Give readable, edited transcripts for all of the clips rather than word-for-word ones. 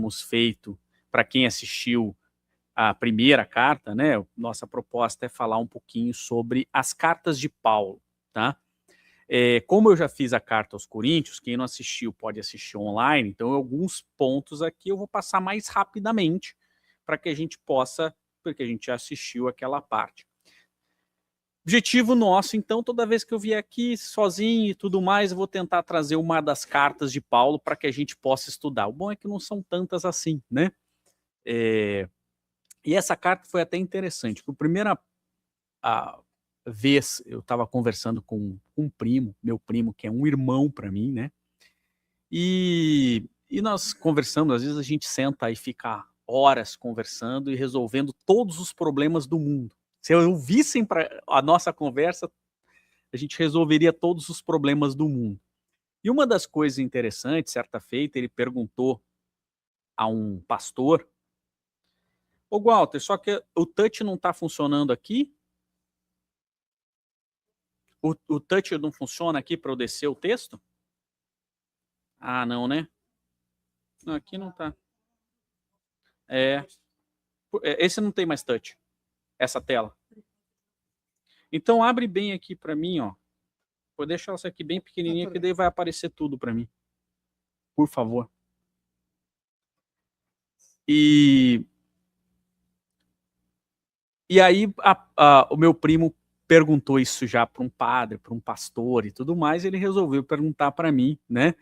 havíamos feito para quem assistiu a primeira carta, né? Nossa proposta é falar um pouquinho sobre as cartas de Paulo, tá? Como eu já fiz a carta aos Coríntios, quem não assistiu pode assistir online, então alguns pontos aqui eu vou passar mais rapidamente para que a gente possa, porque a gente já assistiu aquela parte. Objetivo nosso, então, toda vez que eu vier aqui sozinho e tudo mais, eu vou tentar trazer uma das cartas de Paulo para que a gente possa estudar. O bom é que não são tantas assim, né? E essa carta foi até interessante, porque a primeira vez eu estava conversando com um primo, meu primo, que é um irmão para mim, né? E nós conversamos, às vezes a gente senta e fica horas conversando e resolvendo todos os problemas do mundo. Se ouvissem a nossa conversa, a gente resolveria todos os problemas do mundo. E uma das coisas interessantes, certa feita, ele perguntou a um pastor: ô Walter, só que o touch não está funcionando aqui? O touch não funciona aqui para eu descer o texto? Ah, não, né? Não, aqui não tá. Esse não tem mais touch, essa tela. Então abre bem aqui para mim, ó. Vou deixar essa aqui bem pequenininha, que daí vai aparecer tudo para mim. Por favor. E aí o meu primo perguntou isso já para um padre, para um pastor e tudo mais, ele resolveu perguntar para mim, né,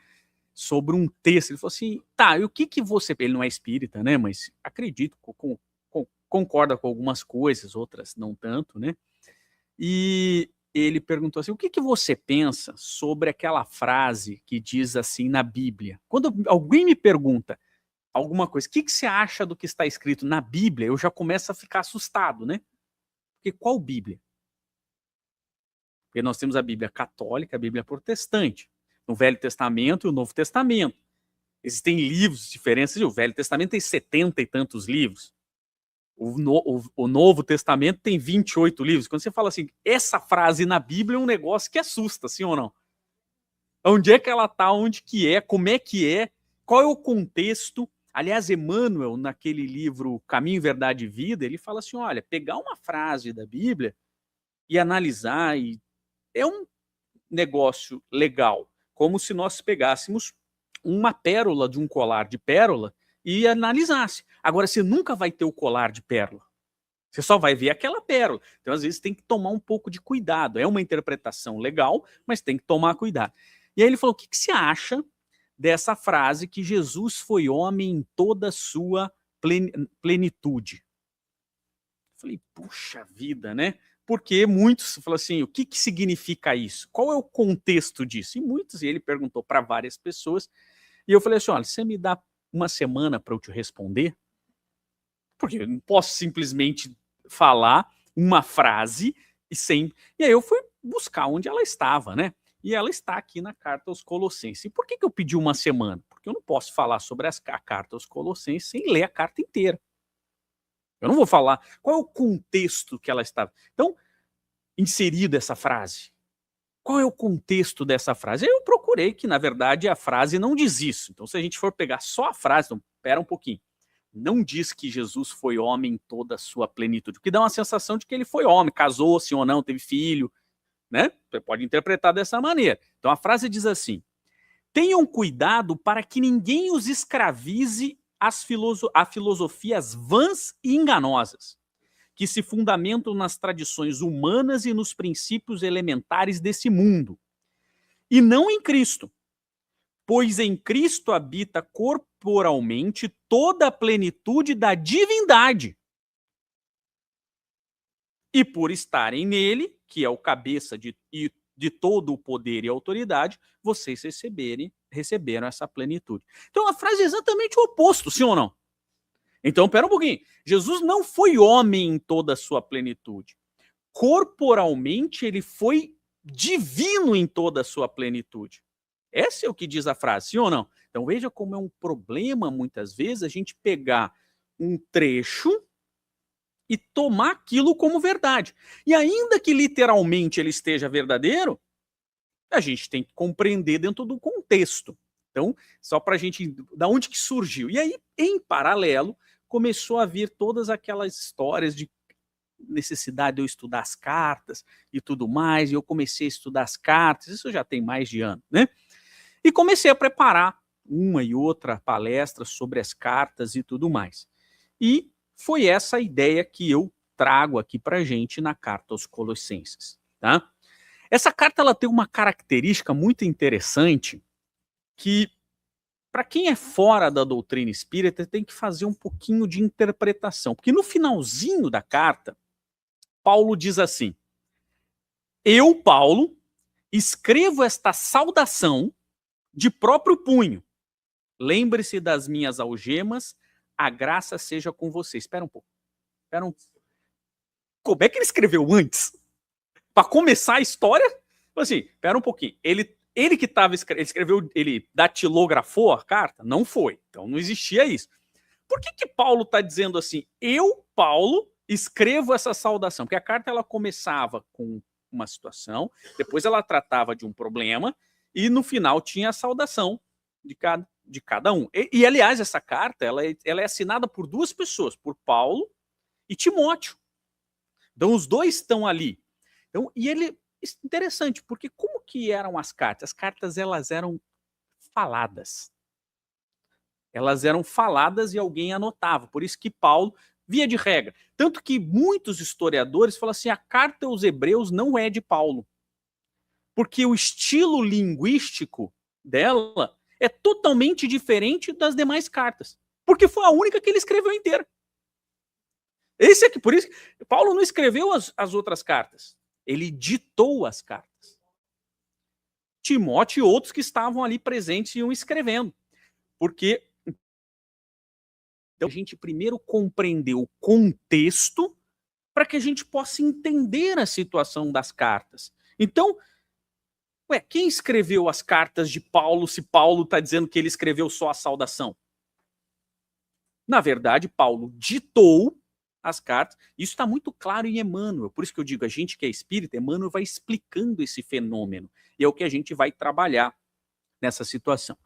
sobre um texto. Ele falou assim: tá, e o que você... Ele não é espírita, né, mas acredito, concorda com algumas coisas, outras não tanto, né? E ele perguntou assim: o que você pensa sobre aquela frase que diz assim na Bíblia? Quando alguém me pergunta alguma coisa, o que você acha do que está escrito na Bíblia, eu já começo a ficar assustado, né? Porque qual Bíblia? Porque nós temos a Bíblia católica, a Bíblia protestante, no Velho Testamento e o Novo Testamento. Existem livros diferentes, o Velho Testamento tem 70 e tantos livros. O Novo Testamento tem 28 livros. Quando você fala assim, essa frase na Bíblia é um negócio que assusta, sim ou não? Onde é que ela está? Onde que é? Como é que é? Qual é o contexto? Aliás, Emmanuel, naquele livro Caminho, Verdade e Vida, ele fala assim, olha, pegar uma frase da Bíblia e analisar, é um negócio legal, como se nós pegássemos uma pérola de um colar de pérola e analisasse. Agora, você nunca vai ter o colar de pérola. Você só vai ver aquela pérola. Então, às vezes, tem que tomar um pouco de cuidado. É uma interpretação legal, mas tem que tomar cuidado. E aí ele falou, o que você acha dessa frase que Jesus foi homem em toda a sua plenitude? Eu falei, puxa vida, né? Porque muitos falam assim, o que significa isso? Qual é o contexto disso? E ele perguntou para várias pessoas, e eu falei assim, olha, você me dá uma semana para eu te responder? Porque eu não posso simplesmente falar uma frase e aí eu fui buscar onde ela estava, né? E ela está aqui na carta aos Colossenses. E por que eu pedi uma semana? Porque eu não posso falar sobre a carta aos Colossenses sem ler a carta inteira. Eu não vou falar qual é o contexto que ela estava. Então, inserida essa frase. Qual é o contexto dessa frase? Eu procurei que, na verdade, a frase não diz isso. Então, se a gente for pegar só a frase, então, espera um pouquinho. Não diz que Jesus foi homem em toda a sua plenitude, porque dá uma sensação de que ele foi homem, casou-se ou não, teve filho, né? Você pode interpretar dessa maneira. Então, a frase diz assim: tenham cuidado para que ninguém os escravize a filosofias vãs e enganosas, que se fundamentam nas tradições humanas e nos princípios elementares desse mundo, e não em Cristo, pois em Cristo habita corporalmente toda a plenitude da divindade. E por estarem nele, que é o cabeça de todo o poder e autoridade, vocês receberam essa plenitude. Então a frase é exatamente o oposto, sim ou não? Então, pera um pouquinho. Jesus não foi homem em toda a sua plenitude. Corporalmente, ele foi divino em toda a sua plenitude. Esse é o que diz a frase, sim ou não? Então, veja como é um problema, muitas vezes, a gente pegar um trecho e tomar aquilo como verdade. E ainda que literalmente ele esteja verdadeiro, a gente tem que compreender dentro do contexto. Então, só para a gente, da onde que surgiu? E aí, em paralelo, começou a vir todas aquelas histórias de necessidade de eu estudar as cartas e tudo mais, e eu comecei a estudar as cartas, isso já tem mais de ano, né? E comecei a preparar uma e outra palestra sobre as cartas e tudo mais. E foi essa a ideia que eu trago aqui para gente na carta aos Colossenses, tá? Essa carta ela tem uma característica muito interessante que, para quem é fora da doutrina espírita, tem que fazer um pouquinho de interpretação, porque no finalzinho da carta, Paulo diz assim: eu, Paulo, escrevo esta saudação de próprio punho. Lembre-se das minhas algemas, a graça seja com você. Espera um pouco. Como é que ele escreveu antes? Para começar a história? Assim, espera um pouquinho. Ele que estava escreveu, ele datilografou a carta? Não foi. Então não existia isso. Por que Paulo está dizendo assim? Eu, Paulo, escrevo essa saudação. Porque a carta ela começava com uma situação, depois ela tratava de um problema e no final tinha a saudação de cada um. E aliás, essa carta ela é assinada por duas pessoas, por Paulo e Timóteo. Então os dois estão ali. Então, e ele interessante, porque como que eram as cartas? As cartas elas eram faladas. Elas eram faladas e alguém anotava. Por isso que Paulo, via de regra, tanto que muitos historiadores falam assim, a carta aos Hebreus não é de Paulo. Porque o estilo linguístico dela é totalmente diferente das demais cartas. Porque foi a única que ele escreveu inteira. Esse aqui, por isso, Paulo não escreveu as outras cartas. Ele ditou as cartas. Timóteo e outros que estavam ali presentes iam escrevendo. Porque então, a gente primeiro compreendeu o contexto para que a gente possa entender a situação das cartas. Então, quem escreveu as cartas de Paulo se Paulo está dizendo que ele escreveu só a saudação? Na verdade, Paulo ditou as cartas. Isso está muito claro em Emmanuel. Por isso que eu digo, a gente que é espírita, Emmanuel vai explicando esse fenômeno. E é o que a gente vai trabalhar nessa situação.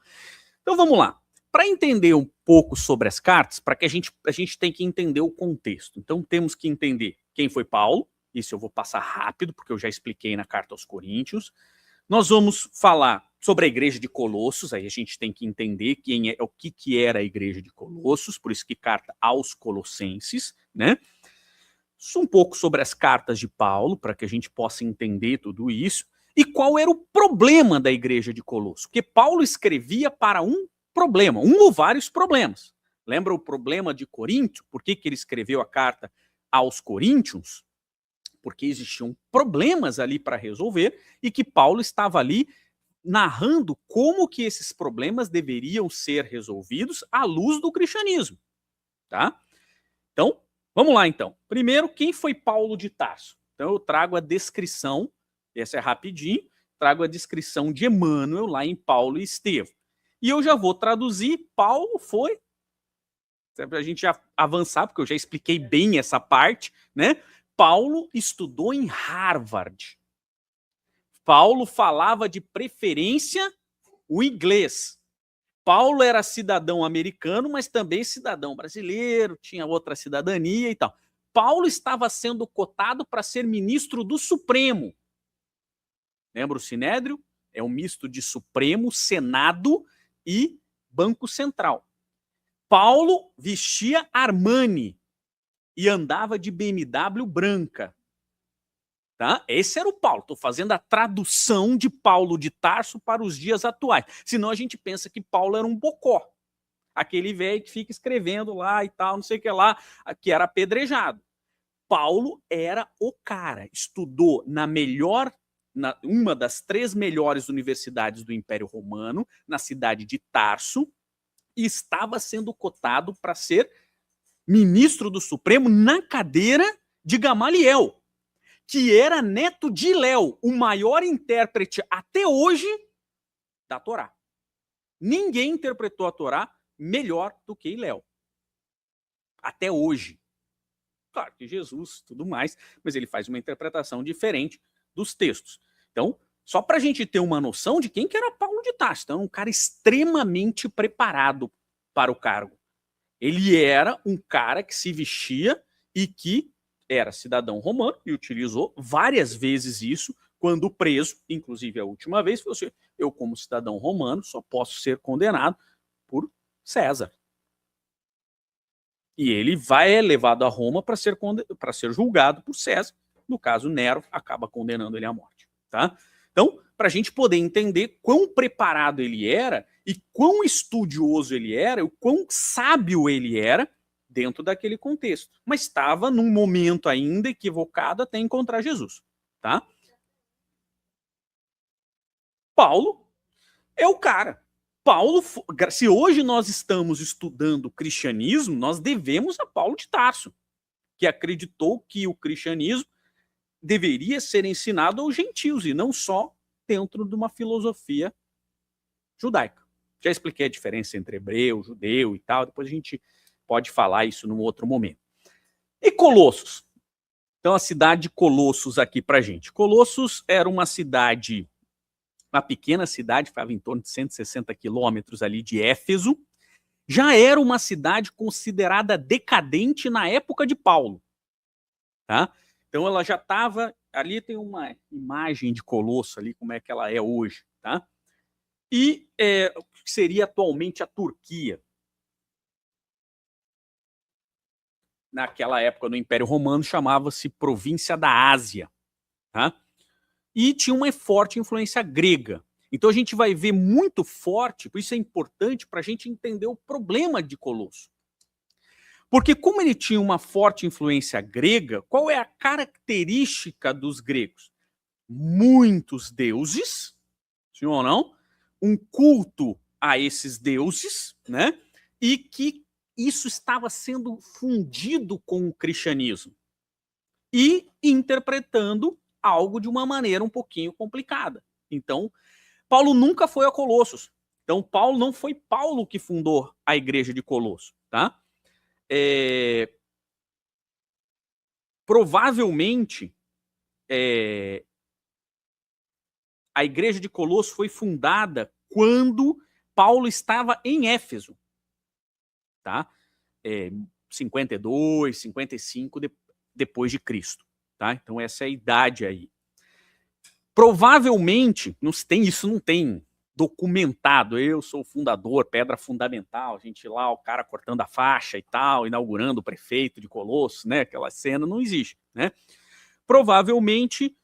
Então vamos lá. Para entender um pouco sobre as cartas, para que a gente tem que entender o contexto. Então temos que entender quem foi Paulo. Isso eu vou passar rápido, porque eu já expliquei na carta aos Coríntios. Nós vamos falar sobre a igreja de Colossos, aí a gente tem que entender o que era a igreja de Colossos, por isso que carta aos Colossenses, né? Um pouco sobre as cartas de Paulo, para que a gente possa entender tudo isso, e qual era o problema da igreja de Colossos. Porque Paulo escrevia para um problema, um ou vários problemas. Lembra o problema de Coríntio? Por que ele escreveu a carta aos Coríntios? Porque existiam problemas ali para resolver e que Paulo estava ali narrando como que esses problemas deveriam ser resolvidos à luz do cristianismo, tá? Então, vamos lá então. Primeiro, quem foi Paulo de Tarso? Então eu trago a descrição, essa é rapidinho, trago a descrição de Emmanuel lá em Paulo e Estevão. E eu já vou traduzir, Paulo foi, para a gente já avançar, porque eu já expliquei bem essa parte, né? Paulo estudou em Harvard. Paulo falava de preferência o inglês. Paulo era cidadão americano, mas também cidadão brasileiro, tinha outra cidadania e tal. Paulo estava sendo cotado para ser ministro do Supremo. Lembra o Sinédrio? É um misto de Supremo, Senado e Banco Central. Paulo vestia Armani e andava de BMW branca. Tá? Esse era o Paulo. Estou fazendo a tradução de Paulo de Tarso para os dias atuais. Senão a gente pensa que Paulo era um bocó. Aquele velho que fica escrevendo lá e tal, não sei o que lá, que era apedrejado. Paulo era o cara. Estudou uma das 3 melhores universidades do Império Romano, na cidade de Tarso, e estava sendo cotado para ser ministro do Supremo na cadeira de Gamaliel, que era neto de Léo, o maior intérprete até hoje da Torá. Ninguém interpretou a Torá melhor do que Léo. Até hoje. Claro que Jesus, tudo mais, mas ele faz uma interpretação diferente dos textos. Então, só para a gente ter uma noção de quem que era Paulo Paulo de Tarso. Então, é um cara extremamente preparado para o cargo. Ele era um cara que se vestia e que era cidadão romano e utilizou várias vezes isso quando preso, inclusive a última vez, falou assim: eu, como cidadão romano, só posso ser condenado por César. E ele é levado a Roma para ser julgado por César. No caso, Nero acaba condenando ele à morte. Tá? Então, para a gente poder entender quão preparado ele era e quão estudioso ele era, o quão sábio ele era dentro daquele contexto. Mas estava num momento ainda equivocado até encontrar Jesus. Tá? Paulo é o cara. Paulo, se hoje nós estamos estudando o cristianismo, nós devemos a Paulo de Tarso, que acreditou que o cristianismo deveria ser ensinado aos gentios e não só dentro de uma filosofia judaica. Já expliquei a diferença entre hebreu, judeu e tal, depois a gente pode falar isso num outro momento. E Colossos? Então, a cidade de Colossos aqui pra gente. Colossos era uma cidade, uma pequena cidade, ficava em torno de 160 quilômetros ali de Éfeso. Já era uma cidade considerada decadente na época de Paulo. Tá? Então ela já estava, ali tem uma imagem de Colosso ali, como é que ela é hoje. Tá? E o que seria atualmente a Turquia. Naquela época, no Império Romano, chamava-se Província da Ásia. Tá? E tinha uma forte influência grega. Então a gente vai ver muito forte, por isso é importante para a gente entender o problema de Colosso. Porque como ele tinha uma forte influência grega, qual é a característica dos gregos? Muitos deuses, sim ou não? Um culto a esses deuses, né? E que isso estava sendo fundido com o cristianismo. E interpretando algo de uma maneira um pouquinho complicada. Então, Paulo nunca foi a Colossos. Então, Paulo não foi Paulo que fundou a igreja de Colosso, tá? Provavelmente, a igreja de Colosso foi fundada quando Paulo estava em Éfeso, tá? 52, 55 depois de Cristo, tá? Então essa é a idade aí. Provavelmente, isso não tem documentado, eu sou o fundador, pedra fundamental, a gente lá, o cara cortando a faixa e tal, inaugurando o prefeito de Colosso, né? Aquela cena não existe, né? Provavelmente,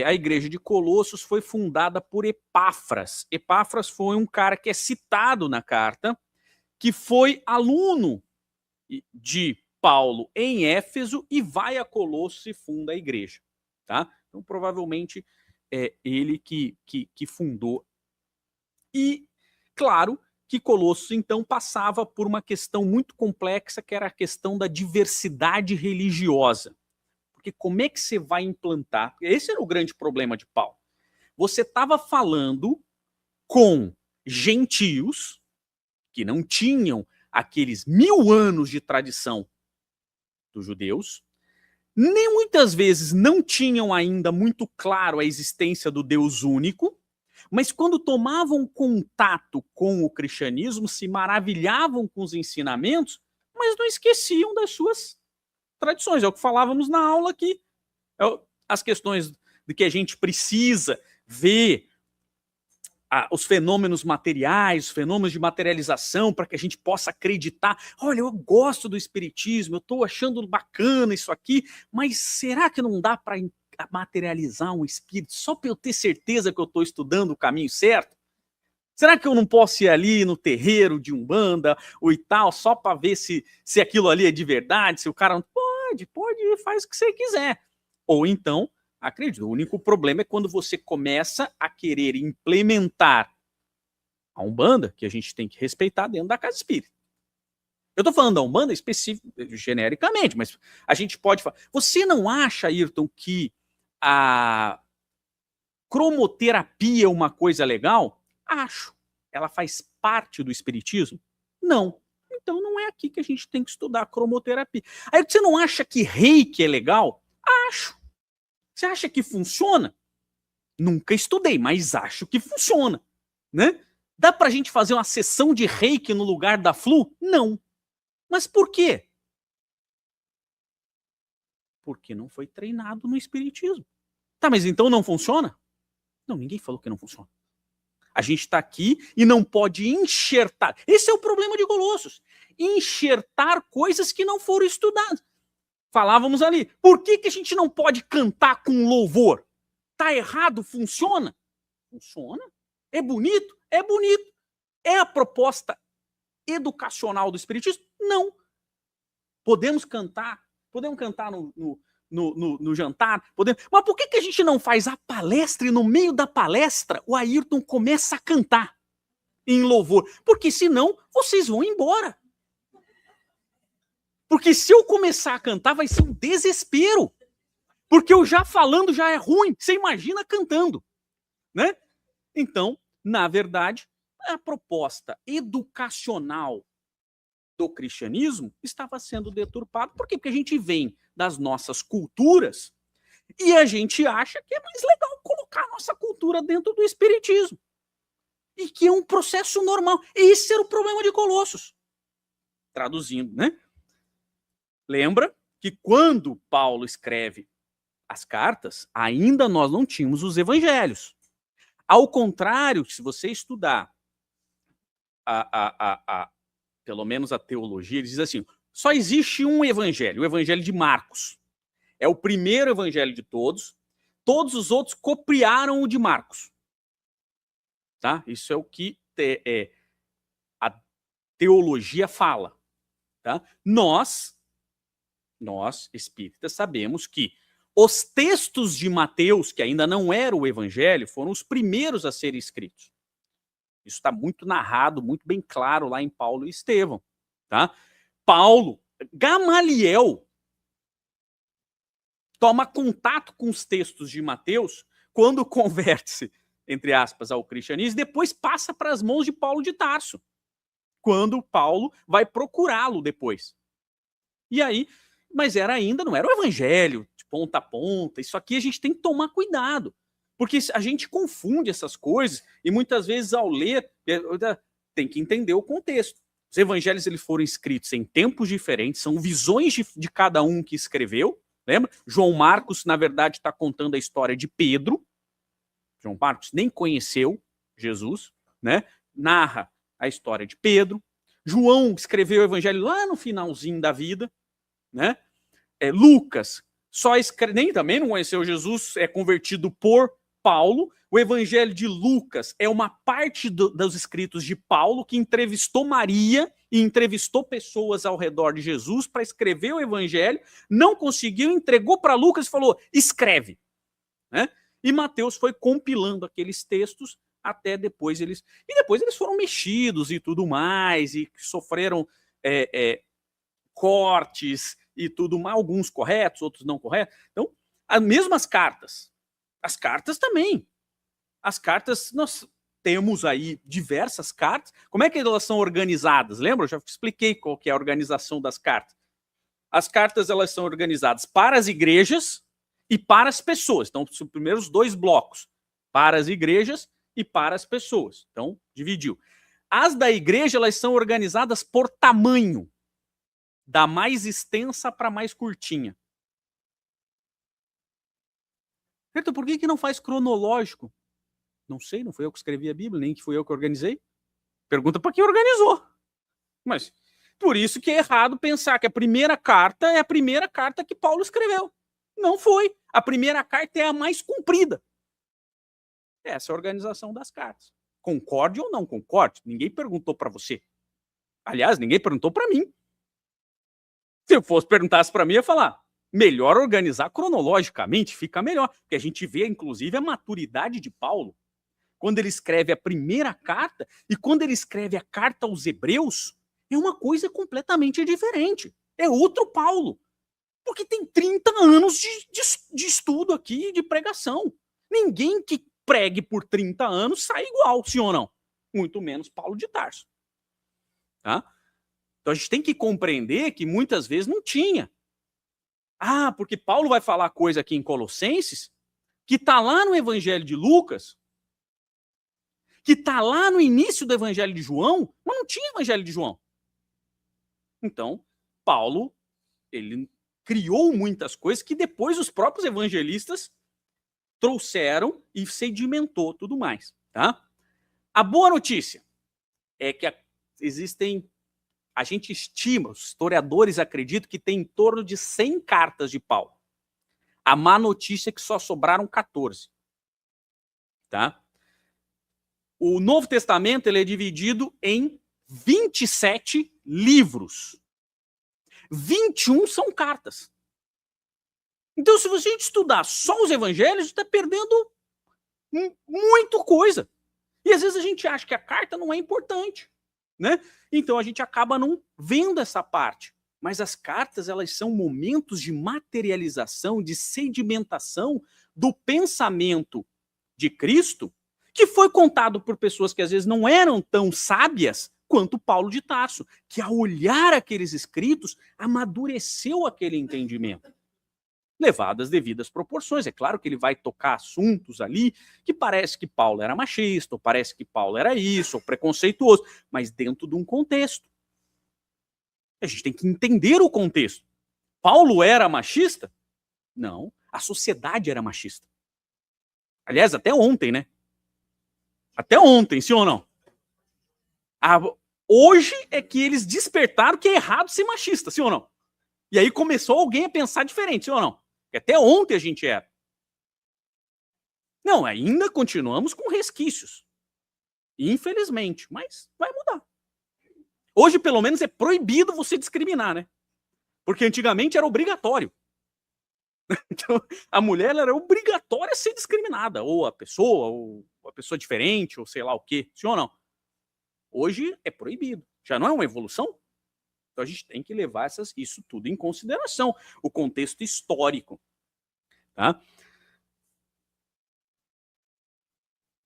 a igreja de Colossos foi fundada por Epáfras. Epáfras foi um cara que é citado na carta, que foi aluno de Paulo em Éfeso e vai a Colossos e funda a igreja. Tá? Então, provavelmente, é ele que fundou. E, claro, que Colossos, então, passava por uma questão muito complexa, que era a questão da diversidade religiosa. Porque como é que você vai implantar? Esse era o grande problema de Paulo. Você estava falando com gentios que não tinham aqueles 1000 anos de tradição dos judeus, nem muitas vezes não tinham ainda muito claro a existência do Deus único, mas quando tomavam contato com o cristianismo, se maravilhavam com os ensinamentos, mas não esqueciam das suas tradições. É o que falávamos na aula aqui. As questões de que a gente precisa ver os fenômenos materiais, os fenômenos de materialização, para que a gente possa acreditar. Olha, eu gosto do espiritismo, eu estou achando bacana isso aqui, mas será que não dá para materializar um espírito só para eu ter certeza que eu estou estudando o caminho certo? Será que eu não posso ir ali no terreiro de Umbanda ou e tal, só para ver se aquilo ali é de verdade, se o cara não pode, faz o que você quiser. Ou então, acredito, o único problema é quando você começa a querer implementar a Umbanda, que a gente tem que respeitar dentro da casa espírita. Eu estou falando da Umbanda genericamente, mas a gente pode falar. Você não acha, Ayrton, que a cromoterapia é uma coisa legal? Acho. Ela faz parte do espiritismo? Não. Então não é aqui que a gente tem que estudar a cromoterapia. Aí você não acha que reiki é legal? Acho. Você acha que funciona? Nunca estudei, mas acho que funciona. né? Dá pra gente fazer uma sessão de reiki no lugar da flu? Não. Mas por quê? Porque não foi treinado no espiritismo. Tá, mas então não funciona? Não, ninguém falou que não funciona. A gente está aqui e não pode enxertar. Esse é o problema de Colossos. Enxertar coisas que não foram estudadas. Falávamos ali. Por que a gente não pode cantar com louvor? Tá errado? Funciona? Funciona. É bonito? É bonito. É a proposta educacional do espiritismo? Não. Podemos cantar no jantar, mas por que a gente não faz a palestra e no meio da palestra o Ayrton começa a cantar em louvor? Porque senão vocês vão embora. Porque se eu começar a cantar vai ser um desespero. Porque eu já falando já é ruim, você imagina cantando, né? Então, na verdade, a proposta educacional do cristianismo estava sendo deturpada. Por quê? Porque a gente vem das nossas culturas e a gente acha que é mais legal colocar a nossa cultura dentro do espiritismo. E que é um processo normal. Esse era o problema de Colossos. Traduzindo, né? Lembra que quando Paulo escreve as cartas, ainda nós não tínhamos os evangelhos. Ao contrário, se você estudar pelo menos a teologia, ele diz assim, só existe um evangelho, o evangelho de Marcos. É o primeiro evangelho de todos os outros copiaram o de Marcos. Tá? Isso é o que a teologia fala. Tá? Nós, espíritas, sabemos que os textos de Mateus, que ainda não era o evangelho, foram os primeiros a serem escritos. Isso está muito narrado, muito bem claro lá em Paulo e Estevão. Tá? Gamaliel toma contato com os textos de Mateus quando converte-se, entre aspas, ao cristianismo, e depois passa para as mãos de Paulo de Tarso, quando Paulo vai procurá-lo depois. E aí, mas não era o evangelho, de ponta a ponta. Isso aqui a gente tem que tomar cuidado. Porque a gente confunde essas coisas e muitas vezes ao ler tem que entender o contexto. Os evangelhos eles foram escritos em tempos diferentes, são visões de cada um que escreveu. Lembra? João Marcos, na verdade, está contando a história de Pedro. João Marcos nem conheceu Jesus, né? Narra a história de Pedro. João escreveu o evangelho lá no finalzinho da vida, né? Lucas também não conheceu Jesus, é convertido por Paulo. O evangelho de Lucas é uma parte dos escritos de Paulo, que entrevistou Maria e entrevistou pessoas ao redor de Jesus para escrever o evangelho, não conseguiu, entregou para Lucas e falou, escreve. Né? E Mateus foi compilando aqueles textos até depois eles foram mexidos e tudo mais, e sofreram cortes e tudo mais, alguns corretos, outros não corretos. Então, as mesmas cartas. As cartas também. As cartas, nós temos aí diversas cartas. Como é que elas são organizadas? Lembra? Eu já expliquei qual que é a organização das cartas. As cartas, elas são organizadas para as igrejas e para as pessoas. Então, os primeiros dois blocos. Para as igrejas e para as pessoas. Então, dividiu. As da igreja, elas são organizadas por tamanho. Da mais extensa para mais curtinha. Então, por que não faz cronológico? Não sei, não fui eu que escrevi a Bíblia, nem que fui eu que organizei. Pergunta para quem organizou. Mas, por isso que é errado pensar que a primeira carta é a primeira carta que Paulo escreveu. Não foi. A primeira carta é a mais comprida. Essa é a organização das cartas. Concorde ou não concorde? Ninguém perguntou para você. Aliás, ninguém perguntou para mim. Se eu perguntasse para mim, eu ia falar, melhor organizar cronologicamente, fica melhor. Porque a gente vê, inclusive, a maturidade de Paulo. Quando ele escreve a primeira carta e quando ele escreve a carta aos Hebreus, é uma coisa completamente diferente. É outro Paulo. Porque tem 30 anos de estudo aqui, de pregação. Ninguém que pregue por 30 anos sai igual, sim ou não? Muito menos Paulo de Tarso. Tá? Então a gente tem que compreender que muitas vezes não tinha. Ah, porque Paulo vai falar coisa aqui em Colossenses que está lá no Evangelho de Lucas, que está lá no início do Evangelho de João, mas não tinha Evangelho de João. Então, Paulo, ele criou muitas coisas que depois os próprios evangelistas trouxeram e sedimentou tudo mais, tá? A boa notícia é que a gente estima, os historiadores acreditam que tem em torno de 100 cartas de Paulo. A má notícia é que só sobraram 14. Tá? O Novo Testamento ele é dividido em 27 livros. 21 são cartas. Então, se você estudar só os evangelhos, está perdendo muita coisa. E às vezes a gente acha que a carta não é importante, né? Então a gente acaba não vendo essa parte. Mas as cartas, elas são momentos de materialização, de sedimentação do pensamento de Cristo, que foi contado por pessoas que às vezes não eram tão sábias quanto Paulo de Tarso, que ao olhar aqueles escritos, amadureceu aquele entendimento. Levado às devidas proporções. É claro que ele vai tocar assuntos ali que parece que Paulo era machista, ou parece que Paulo era isso, ou preconceituoso, mas dentro de um contexto. A gente tem que entender o contexto. Paulo era machista? Não, a sociedade era machista. Aliás, até ontem, né? Até ontem, sim ou não? Hoje é que eles despertaram que é errado ser machista, sim ou não? E aí começou alguém a pensar diferente, sim ou não? Que até ontem a gente era. Não, ainda continuamos com resquícios. Infelizmente, mas vai mudar. Hoje, pelo menos, é proibido você discriminar, né? Porque antigamente era obrigatório. Então, a mulher era obrigatória a ser discriminada. Ou a pessoa diferente, ou sei lá o quê. Sim ou não? Hoje é proibido. Já não é uma evolução? Então a gente tem que levar isso tudo em consideração. O contexto histórico. Tá?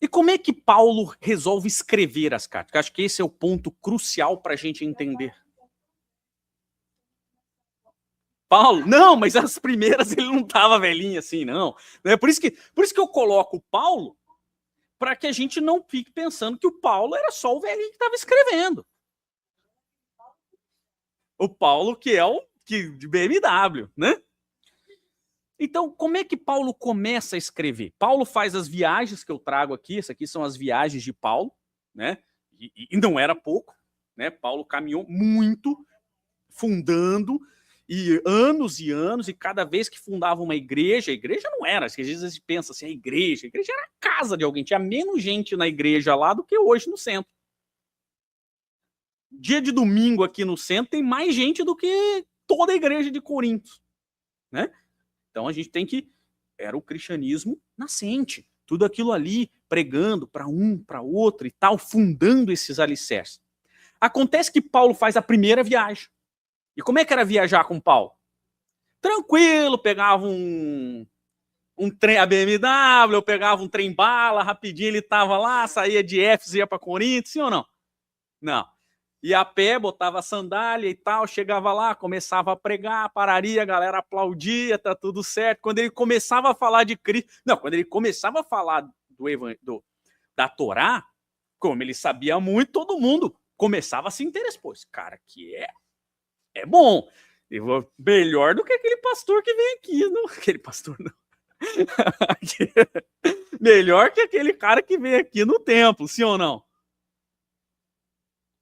E como é que Paulo resolve escrever as cartas? Eu acho que esse é o ponto crucial para a gente entender. Paulo, não, mas as primeiras ele não estava velhinho assim, não. Por isso que eu coloco o Paulo para que a gente não fique pensando que o Paulo era só o velhinho que estava escrevendo. O Paulo que é de BMW, né? Então, como é que Paulo começa a escrever? Paulo faz as viagens que eu trago aqui, essas aqui são as viagens de Paulo, né? E não era pouco, né? Paulo caminhou muito, fundando, e anos, e cada vez que fundava uma igreja, a igreja não era, às vezes a gente pensa assim, a igreja era a casa de alguém, tinha menos gente na igreja lá do que hoje no centro. Dia de domingo aqui no centro tem mais gente do que toda a igreja de Corinto, né? Então a gente tem que... Era o cristianismo nascente. Tudo aquilo ali, pregando para um, para outro e tal, fundando esses alicerces. Acontece que Paulo faz a primeira viagem. E como é que era viajar com Paulo? Tranquilo, pegava um trem, a BMW, eu pegava um trem-bala, rapidinho ele estava lá, saía de Éfeso e ia para Corinto, sim ou não? Não. Ia a pé, botava a sandália e tal, chegava lá, começava a pregar, pararia, a galera aplaudia, tá tudo certo. Quando ele começava a falar de Cristo... Não, quando ele começava a falar da Torá, como ele sabia muito, todo mundo começava a se interessar. Pô, esse cara aqui é bom. Melhor do que aquele pastor que vem aqui. Não, aquele pastor não. Melhor que aquele cara que vem aqui no templo, sim ou não?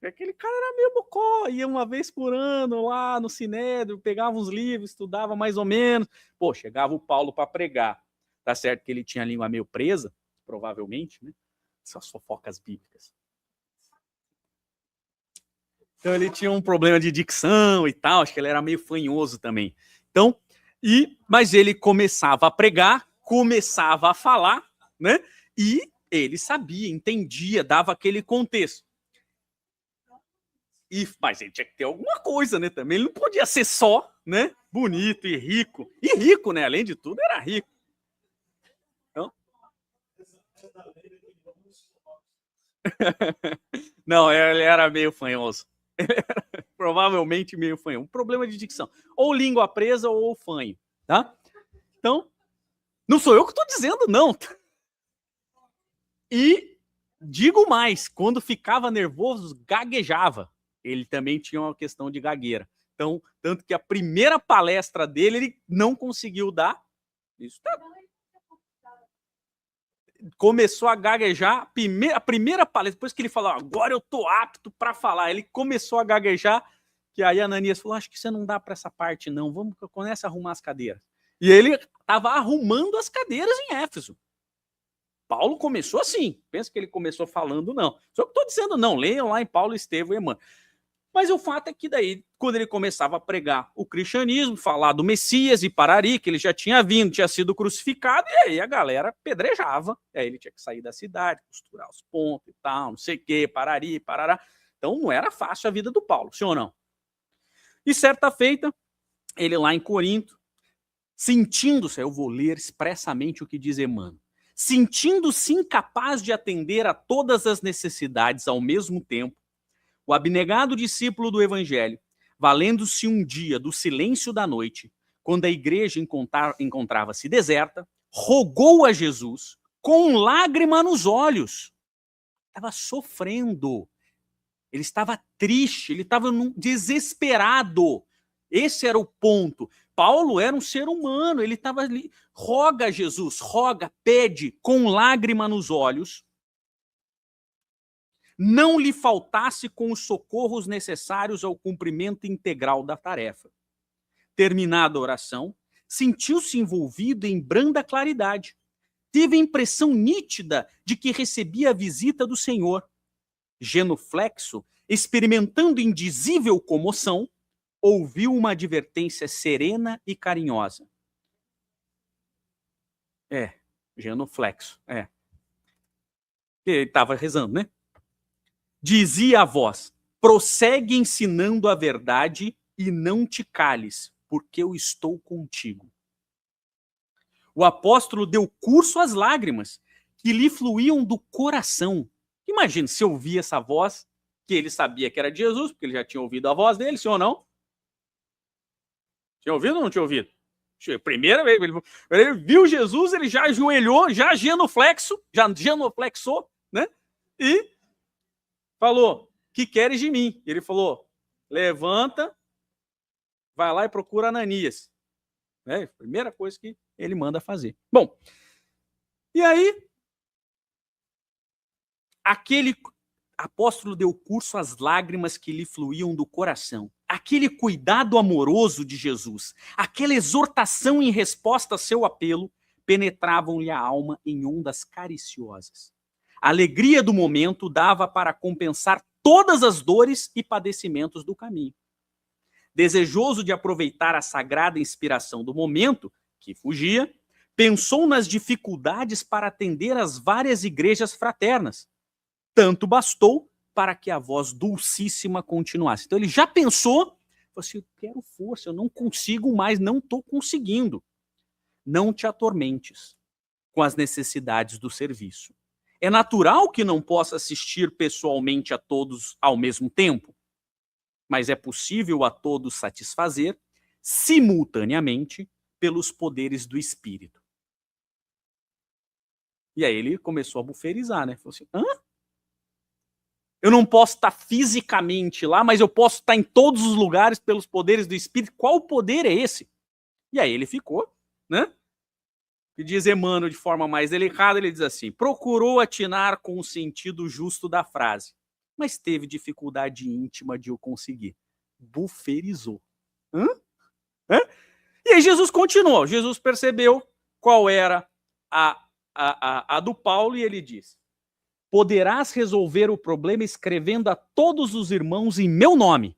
Aquele cara era meio bocó, ia uma vez por ano lá no Sinédrio, pegava uns livros, estudava mais ou menos. Pô, chegava o Paulo para pregar. Tá certo que ele tinha a língua meio presa, provavelmente, né? Essas fofocas bíblicas. Então ele tinha um problema de dicção e tal, acho que ele era meio fanhoso também. Então, mas ele começava a pregar, começava a falar, né? E ele sabia, entendia, dava aquele contexto. Mas ele tinha que ter alguma coisa, né? Também ele não podia ser só, né? Bonito e rico. E rico, né? Além de tudo, era rico. Então... Não, ele era meio fanhoso. Provavelmente meio fanho. Um problema de dicção. Ou língua presa ou fanho, tá? Então, não sou eu que estou dizendo, não. E Digo mais, quando ficava nervoso, gaguejava. Ele também tinha uma questão de gagueira. Então, tanto que a primeira palestra dele, ele não conseguiu dar. Isso tá... Começou a gaguejar, a primeira palestra, depois que ele falou, agora eu tô apto para falar, ele começou a gaguejar, que aí a Ananias falou, acho que você não dá para essa parte não, vamos, começa a arrumar as cadeiras. E ele estava arrumando as cadeiras em Éfeso. Paulo começou assim, pensa que ele começou falando, não. Só que estou dizendo não, leiam lá em Paulo, Estevão e Emmanuel. Mas o fato é que daí, quando ele começava a pregar o cristianismo, falar do Messias e Parari, que ele já tinha vindo, tinha sido crucificado, e aí a galera pedrejava. E aí ele tinha que sair da cidade, costurar os pontos e tal, não sei o quê, Parari, Parará. Então não era fácil a vida do Paulo, sim ou não? E certa feita, ele lá em Corinto, sentindo-se, eu vou ler expressamente o que diz Emmanuel, sentindo-se incapaz de atender a todas as necessidades ao mesmo tempo, o abnegado discípulo do Evangelho, valendo-se um dia do silêncio da noite, quando a igreja encontrava-se deserta, rogou a Jesus com lágrima nos olhos. Estava sofrendo, ele estava triste, ele estava desesperado. Esse era o ponto. Paulo era um ser humano, ele estava ali, roga a Jesus, roga, pede, com lágrima nos olhos, não lhe faltasse com os socorros necessários ao cumprimento integral da tarefa. Terminada a oração, sentiu-se envolvido em branda claridade. Teve a impressão nítida de que recebia a visita do Senhor. Genuflexo, experimentando indizível comoção, ouviu uma advertência serena e carinhosa. Genuflexo, Ele estava rezando, né? Dizia a voz, prossegue ensinando a verdade e não te cales, porque eu estou contigo. O apóstolo deu curso às lágrimas, que lhe fluíam do coração. Imagina se ouvia essa voz, que ele sabia que era de Jesus, porque ele já tinha ouvido a voz dele, sim ou não? Tinha ouvido ou não tinha ouvido? Primeira vez, ele viu Jesus, ele já ajoelhou, já genuflexou, né? E falou, que queres de mim? Ele falou, levanta, vai lá e procura Ananias. Primeira coisa que ele manda fazer. Bom, e aí, aquele apóstolo deu curso às lágrimas que lhe fluíam do coração. Aquele cuidado amoroso de Jesus, aquela exortação em resposta a seu apelo, penetravam-lhe a alma em ondas cariciosas. A alegria do momento dava para compensar todas as dores e padecimentos do caminho. Desejoso de aproveitar a sagrada inspiração do momento, que fugia, pensou nas dificuldades para atender às várias igrejas fraternas. Tanto bastou para que a voz dulcíssima continuasse. Então ele já pensou, falou assim, eu quero força, eu não consigo mais, não estou conseguindo. Não te atormentes com as necessidades do serviço. É natural que não possa assistir pessoalmente a todos ao mesmo tempo, mas é possível a todos satisfazer simultaneamente pelos poderes do Espírito. E aí ele começou a buferizar, né? Falou assim, hã? Eu não posso estar fisicamente lá, mas eu posso estar em todos os lugares pelos poderes do Espírito. Qual poder é esse? E aí ele ficou, né? E diz Emmanuel de forma mais delicada, ele diz assim, procurou atinar com o sentido justo da frase, mas teve dificuldade íntima de o conseguir. Buferizou. Hã? E aí Jesus continuou. Jesus percebeu qual era a do Paulo e ele diz, poderás resolver o problema escrevendo a todos os irmãos em meu nome.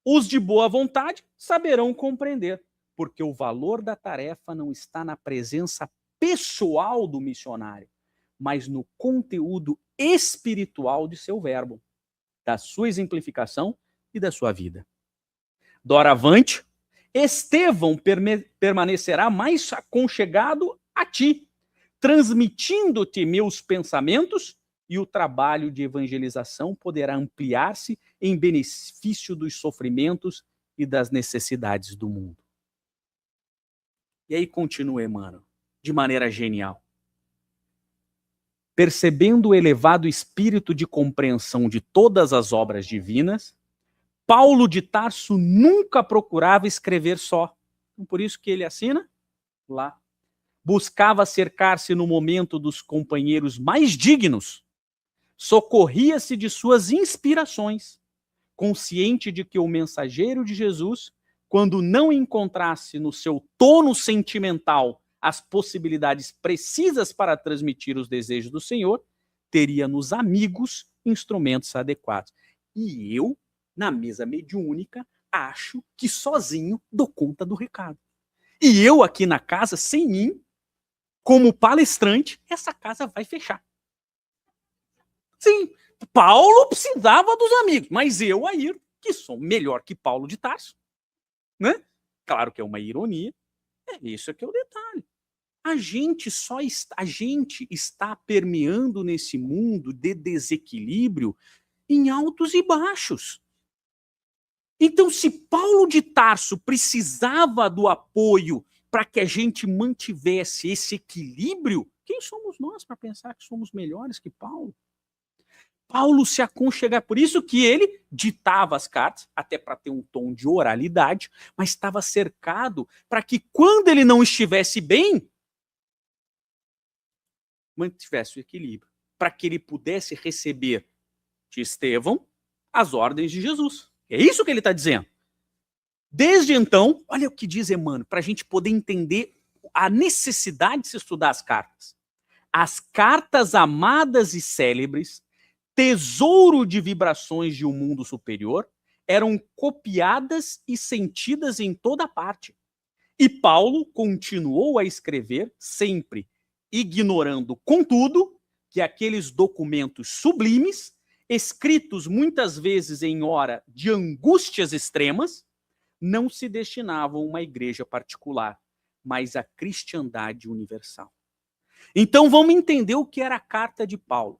Os de boa vontade saberão compreender, porque o valor da tarefa não está na presença pessoal do missionário, mas no conteúdo espiritual de seu verbo, da sua exemplificação e da sua vida. Doravante, Estevão permanecerá mais aconchegado a ti, transmitindo-te meus pensamentos, e o trabalho de evangelização poderá ampliar-se em benefício dos sofrimentos e das necessidades do mundo. E aí continua Emmanuel, de maneira genial. percebendo o elevado espírito de compreensão de todas as obras divinas, Paulo de Tarso nunca procurava escrever só. Por isso que ele assina lá. Buscava cercar-se no momento dos companheiros mais dignos, socorria-se de suas inspirações, consciente de que o mensageiro de Jesus, quando não encontrasse no seu tono sentimental as possibilidades precisas para transmitir os desejos do Senhor, teria nos amigos instrumentos adequados. E eu, na mesa mediúnica, acho que sozinho dou conta do recado. E eu aqui na casa, sem mim, como palestrante, essa casa vai fechar. Sim, Paulo precisava dos amigos, mas eu, Ayrton, que sou melhor que Paulo de Tarso, né? Claro que é uma ironia, isso aqui é o detalhe. A gente está permeando nesse mundo de desequilíbrio em altos e baixos. Então, se Paulo de Tarso precisava do apoio para que a gente mantivesse esse equilíbrio, quem somos nós para pensar que somos melhores que Paulo? Paulo se aconchega, por isso que ele ditava as cartas, até para ter um tom de oralidade, mas estava cercado para que quando ele não estivesse bem, mantivesse o equilíbrio, para que ele pudesse receber de Estevão as ordens de Jesus. É isso que ele está dizendo. Desde então, olha o que diz Emmanuel, para a gente poder entender a necessidade de se estudar as cartas. As cartas amadas e célebres, tesouro de vibrações de um mundo superior, eram copiadas e sentidas em toda parte. E Paulo continuou a escrever sempre, ignorando, contudo, que aqueles documentos sublimes, escritos muitas vezes em hora de angústias extremas, não se destinavam a uma igreja particular, mas à cristandade universal. Então vamos entender o que era a carta de Paulo.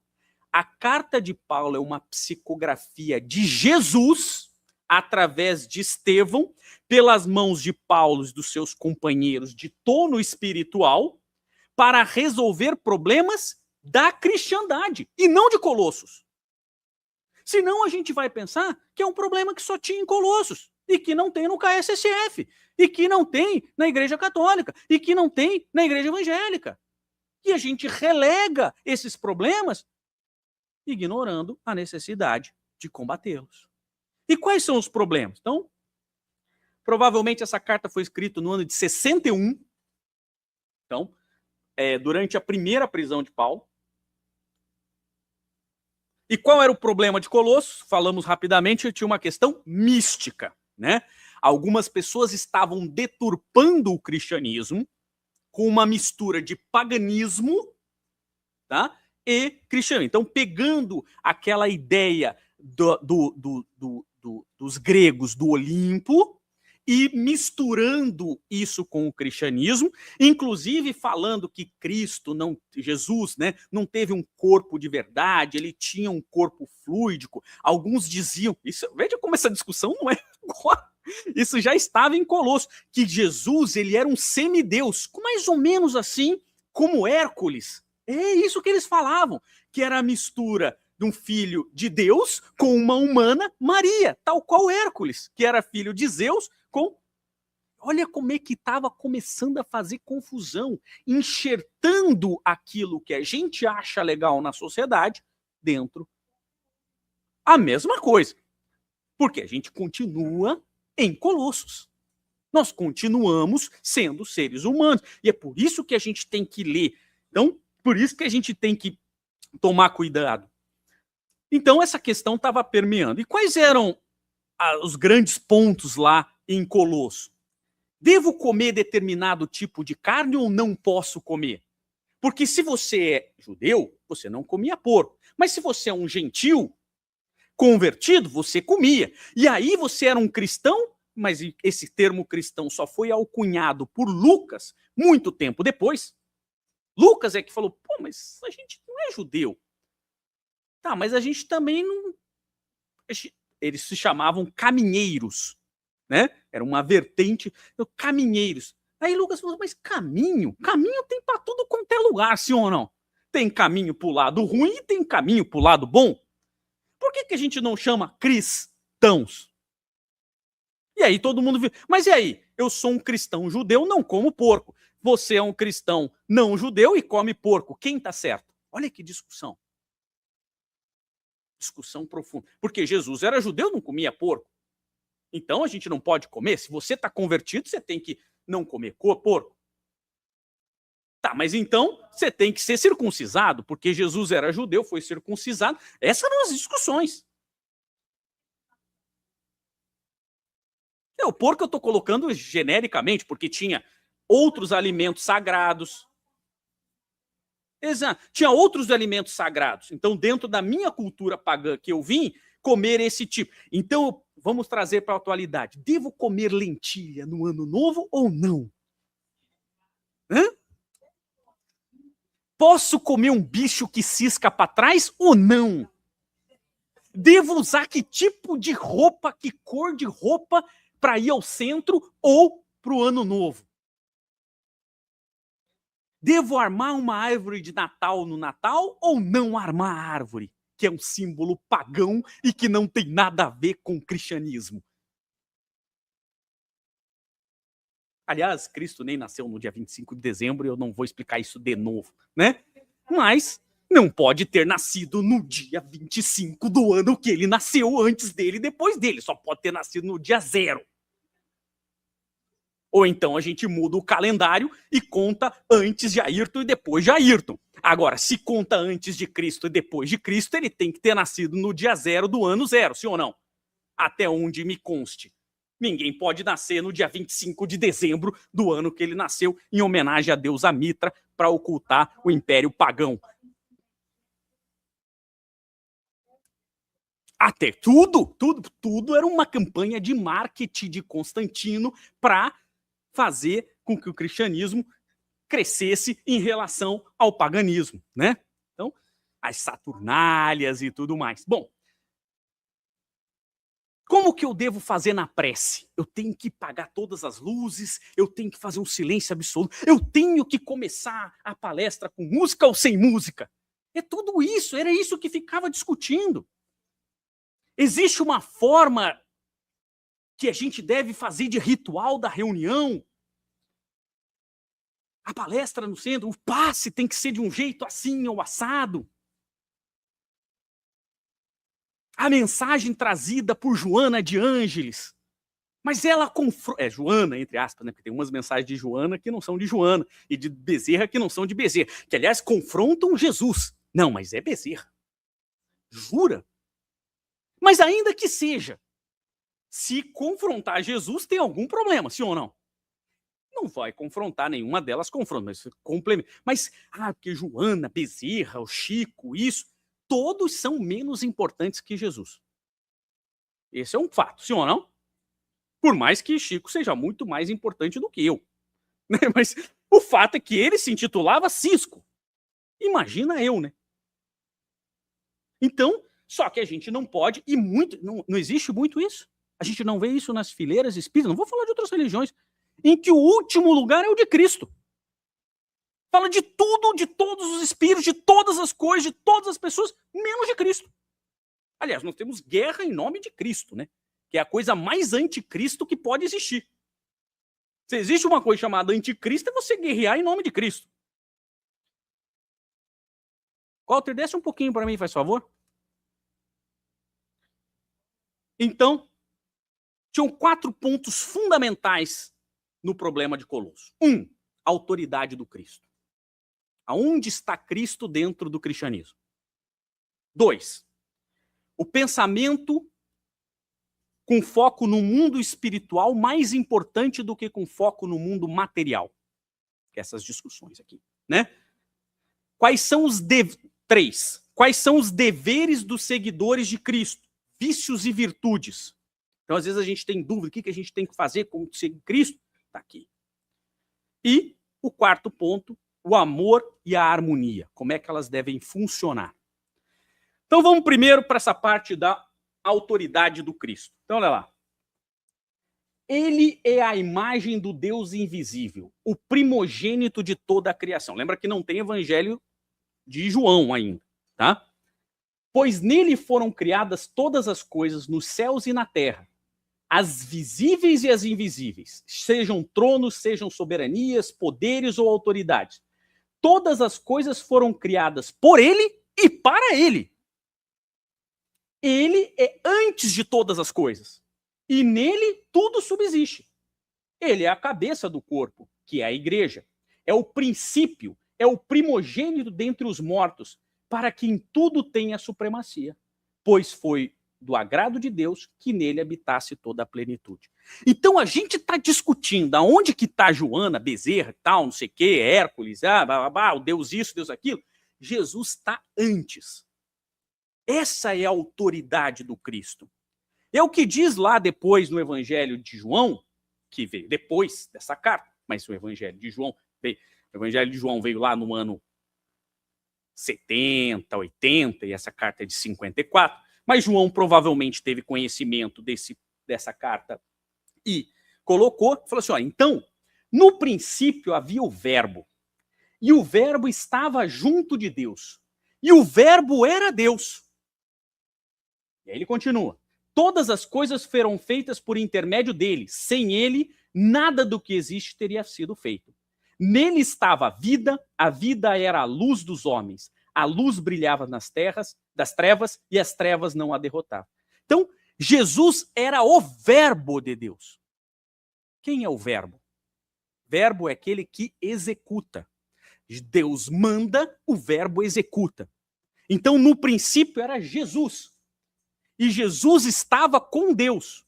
A carta de Paulo é uma psicografia de Jesus, através de Estevão, pelas mãos de Paulo e dos seus companheiros de tono espiritual, para resolver problemas da cristandade, e não de Colossos. Senão a gente vai pensar que é um problema que só tinha em Colossos, e que não tem no KSSF, e que não tem na Igreja Católica, e que não tem na Igreja Evangélica. E a gente relega esses problemas, ignorando a necessidade de combatê-los. E quais são os problemas? Então, provavelmente essa carta foi escrita no ano de 61, então, durante a primeira prisão de Paulo. E qual era o problema de Colossos? Falamos rapidamente, tinha uma questão mística, né? Algumas pessoas estavam deturpando o cristianismo com uma mistura de paganismo, tá? E cristianismo. Então, pegando aquela ideia dos gregos do Olimpo e misturando isso com o cristianismo, inclusive falando que Jesus, né, não teve um corpo de verdade, ele tinha um corpo fluídico. Alguns diziam, veja como essa discussão não é agora, isso já estava em Colossos, que Jesus ele era um semideus, mais ou menos assim como Hércules. É isso que eles falavam, que era a mistura de um filho de Deus com uma humana, Maria, tal qual Hércules, que era filho de Zeus com... Olha como é que estava começando a fazer confusão, enxertando aquilo que a gente acha legal na sociedade dentro. A mesma coisa, porque a gente continua em Colossos. Nós continuamos sendo seres humanos, e é por isso que a gente tem que ler. Então, por isso que a gente tem que tomar cuidado. Então, essa questão estava permeando. E quais eram os grandes pontos lá em Colosso? Devo comer determinado tipo de carne ou não posso comer? Porque se você é judeu, você não comia porco. Mas se você é um gentil convertido, você comia. E aí você era um cristão, mas esse termo cristão só foi alcunhado por Lucas muito tempo depois. Lucas é que falou, pô, mas a gente não é judeu. Tá, mas a gente também não... Eles se chamavam caminheiros, né? Era uma vertente, caminheiros. Aí Lucas falou, mas caminho tem para tudo quanto é lugar, sim ou não? Tem caminho para o lado ruim e tem caminho para o lado bom. Por que a gente não chama cristãos? E aí todo mundo viu. Mas e aí? Eu sou um cristão judeu, não como porco. Você é um cristão não judeu e come porco. Quem está certo? Olha que discussão. Discussão profunda. Porque Jesus era judeu, não comia porco. Então a gente não pode comer. Se você está convertido, você tem que não comer porco. Tá, mas então você tem que ser circuncisado, porque Jesus era judeu, foi circuncisado. Essas eram as discussões. O porco eu estou colocando genericamente, porque tinha outros alimentos sagrados. Exato. Tinha outros alimentos sagrados. Então, dentro da minha cultura pagã que eu vim, comer esse tipo. Então, vamos trazer para a atualidade. Devo comer lentilha no ano novo ou não? Hã? Posso comer um bicho que cisca para trás ou não? Devo usar que tipo de roupa, que cor de roupa para ir ao centro ou para o ano novo? Devo armar uma árvore de Natal no Natal ou não armar a árvore, que é um símbolo pagão e que não tem nada a ver com o cristianismo? Aliás, Cristo nem nasceu no dia 25 de dezembro e eu não vou explicar isso de novo, né? Mas não pode ter nascido no dia 25 do ano que ele nasceu, antes dele e depois dele. Só pode ter nascido no dia 0. Ou então a gente muda o calendário e conta antes de Ayrton e depois de Ayrton. Agora, se conta antes de Cristo e depois de Cristo, ele tem que ter nascido no dia 0 do ano 0, sim ou não? Até onde me conste. Ninguém pode nascer no dia 25 de dezembro do ano que ele nasceu, em homenagem a deusa Mitra, para ocultar o Império Pagão. Até tudo era uma campanha de marketing de Constantino para fazer com que o cristianismo crescesse em relação ao paganismo, né? Então, as Saturnálias e tudo mais. Bom, como que eu devo fazer na prece? Eu tenho que apagar todas as luzes, eu tenho que fazer um silêncio absoluto, eu tenho que começar a palestra com música ou sem música? É tudo isso, era isso que ficava discutindo. Existe uma forma que a gente deve fazer de ritual da reunião? A palestra no centro, o passe tem que ser de um jeito assim ou assado? A mensagem trazida por Joana de Ângeles, mas ela confronta... Joana, entre aspas, né? Porque tem umas mensagens de Joana que não são de Joana, e de Bezerra que não são de Bezerra, que, aliás, confrontam Jesus. Não, mas é Bezerra. Jura? Mas ainda que seja, se confrontar Jesus, tem algum problema, sim ou não? Não vai confrontar, nenhuma delas confronta, mas complementa. Mas, porque Joana, Bezerra, o Chico, isso, todos são menos importantes que Jesus. Esse é um fato, sim ou não? Por mais que Chico seja muito mais importante do que eu. Né? Mas o fato é que ele se intitulava Cisco. Imagina eu, né? Então, só que a gente não pode, e muito, não existe muito isso. A gente não vê isso nas fileiras espíritas, não vou falar de outras religiões, em que o último lugar é o de Cristo. Fala de tudo, de todos os espíritos, de todas as coisas, de todas as pessoas, menos de Cristo. Aliás, nós temos guerra em nome de Cristo, né? Que é a coisa mais anticristo que pode existir. Se existe uma coisa chamada anticristo, é você guerrear em nome de Cristo. Walter, desce um pouquinho para mim, faz favor. Então, tinham 4 pontos fundamentais no problema de Colosso. 1, a autoridade do Cristo. Aonde está Cristo dentro do cristianismo? 2, o pensamento com foco no mundo espiritual mais importante do que com foco no mundo material. Essas discussões aqui, né? Quais são os 3, quais são os deveres dos seguidores de Cristo? Vícios e virtudes. Então, às vezes, a gente tem dúvida, o que a gente tem que fazer como seguir Cristo? Está aqui. E o 4º ponto, o amor e a harmonia. Como é que elas devem funcionar? Então, vamos primeiro para essa parte da autoridade do Cristo. Então, olha lá. Ele é a imagem do Deus invisível, o primogênito de toda a criação. Lembra que não tem evangelho de João ainda, tá? Pois nele foram criadas todas as coisas nos céus e na terra, as visíveis e as invisíveis, sejam tronos, sejam soberanias, poderes ou autoridades. Todas as coisas foram criadas por ele e para ele. Ele é antes de todas as coisas. E nele tudo subsiste. Ele é a cabeça do corpo, que é a igreja. É o princípio, é o primogênito dentre os mortos, para que em tudo tenha supremacia. Pois foi do agrado de Deus que nele habitasse toda a plenitude. Então a gente está discutindo aonde que está Joana, Bezerra, tal, não sei o quê, Hércules, o Deus isso, Deus aquilo. Jesus está antes. Essa é a autoridade do Cristo. É o que diz lá depois no Evangelho de João, que veio depois dessa carta, mas o Evangelho de João veio lá no ano 70, 80, e essa carta é de 54, mas João provavelmente teve conhecimento dessa carta e falou assim, olha, então, no princípio havia o verbo, e o verbo estava junto de Deus, e o verbo era Deus. E aí ele continua, todas as coisas foram feitas por intermédio dele, sem ele, nada do que existe teria sido feito. Nele estava a vida era a luz dos homens. A luz brilhava das trevas, e as trevas não a derrotavam. Então, Jesus era o verbo de Deus. Quem é o verbo? Verbo é aquele que executa. Deus manda, o verbo executa. Então, no princípio era Jesus. E Jesus estava com Deus.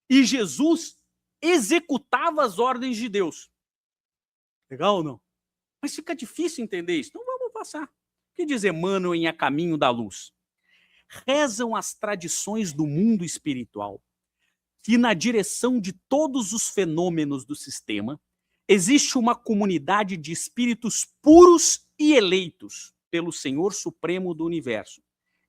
E Jesus executava as ordens de Deus. Legal ou não? Mas fica difícil entender isso. Então vamos passar. O que diz Emmanuel em A Caminho da Luz? Rezam as tradições do mundo espiritual que na direção de todos os fenômenos do sistema existe uma comunidade de espíritos puros e eleitos pelo Senhor Supremo do Universo,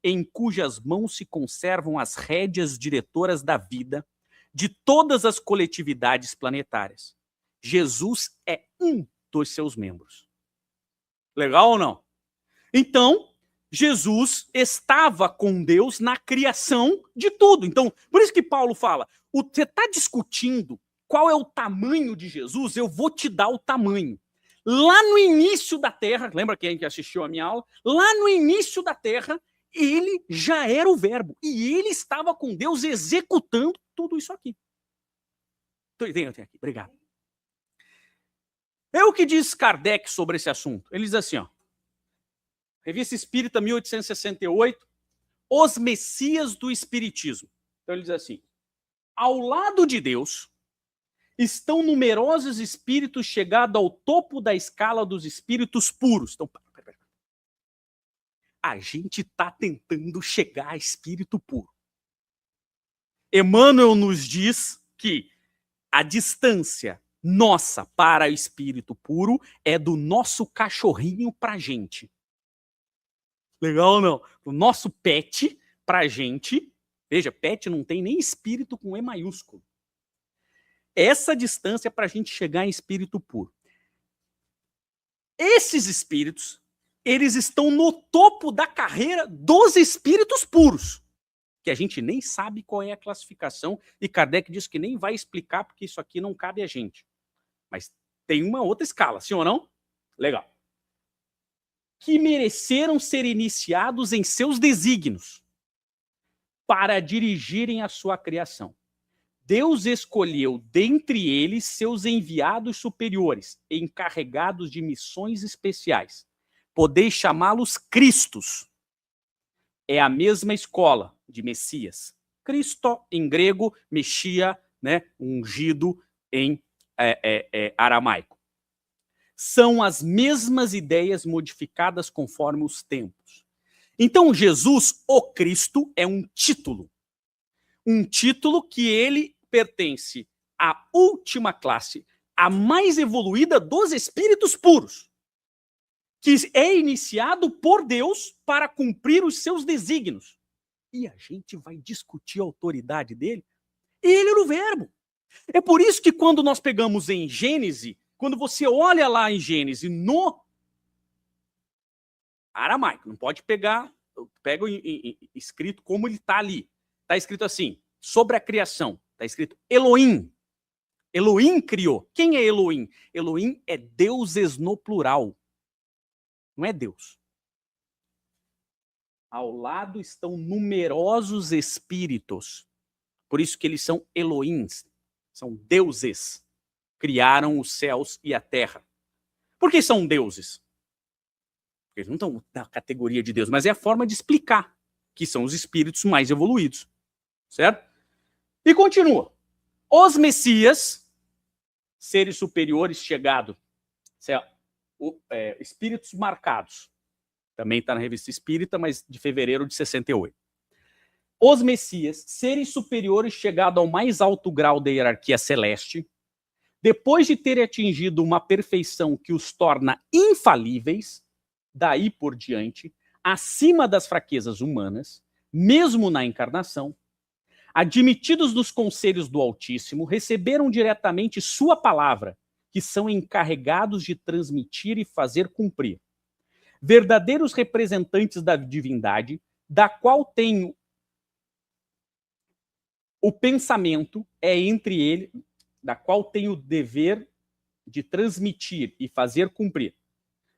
em cujas mãos se conservam as rédeas diretoras da vida de todas as coletividades planetárias. Jesus é um dos seus membros. Legal ou não? Então, Jesus estava com Deus na criação de tudo. Então, por isso que Paulo fala, você está discutindo qual é o tamanho de Jesus, eu vou te dar o tamanho. Lá no início da Terra, lembra quem que assistiu a minha aula? Lá no início da Terra, ele já era o verbo. E ele estava com Deus executando tudo isso aqui. Tem aqui, obrigado. É o que diz Kardec sobre esse assunto. Ele diz assim, ó, Revista Espírita, 1868, Os Messias do Espiritismo. Então ele diz assim, ao lado de Deus estão numerosos espíritos chegados ao topo da escala dos espíritos puros. Então, a gente está tentando chegar a espírito puro. Emmanuel nos diz que a distância nossa para o espírito puro é do nosso cachorrinho para a gente. Legal ou não? O nosso pet para a gente, veja, pet não tem nem espírito com E maiúsculo. Essa distância é para a gente chegar em espírito puro. Esses espíritos, eles estão no topo da carreira dos espíritos puros, que a gente nem sabe qual é a classificação, e Kardec diz que nem vai explicar, porque isso aqui não cabe a gente. Mas tem uma outra escala, sim ou não? Legal. Que mereceram ser iniciados em seus desígnios para dirigirem a sua criação. Deus escolheu dentre eles seus enviados superiores, encarregados de missões especiais. Podeis chamá-los Cristos. É a mesma escola de Messias. Cristo em grego, Mexia, né, ungido em aramaico. São as mesmas ideias modificadas conforme os tempos. Então, Jesus, o Cristo, é um título. Um título que ele pertence à última classe, a mais evoluída dos espíritos puros, que é iniciado por Deus para cumprir os seus desígnios. E a gente vai discutir a autoridade dele? Ele era o verbo. É por isso que quando nós pegamos em Gênesis, quando você olha lá em Gênesis, no Aramaico, não pode pegar, pega escrito como ele está ali. Está escrito assim, sobre a criação, está escrito Elohim. Elohim criou. Quem é Elohim? Elohim é deuses no plural. Não é Deus. Ao lado estão numerosos espíritos. Por isso que eles são Elohims. São deuses. Criaram os céus e a terra. Por que são deuses? Porque eles não estão na categoria de Deus, mas é a forma de explicar que são os espíritos mais evoluídos. Certo? E continua. Os Messias, seres superiores chegados, espíritos marcados. Também está na Revista Espírita, mas de fevereiro de 68. Os Messias, seres superiores chegados ao mais alto grau da hierarquia celeste, depois de terem atingido uma perfeição que os torna infalíveis, daí por diante, acima das fraquezas humanas, mesmo na encarnação, admitidos nos conselhos do Altíssimo, receberam diretamente sua palavra, que são encarregados de transmitir e fazer cumprir. Verdadeiros representantes da divindade, da qual tem o pensamento, é entre ele, da qual tem o dever de transmitir e fazer cumprir.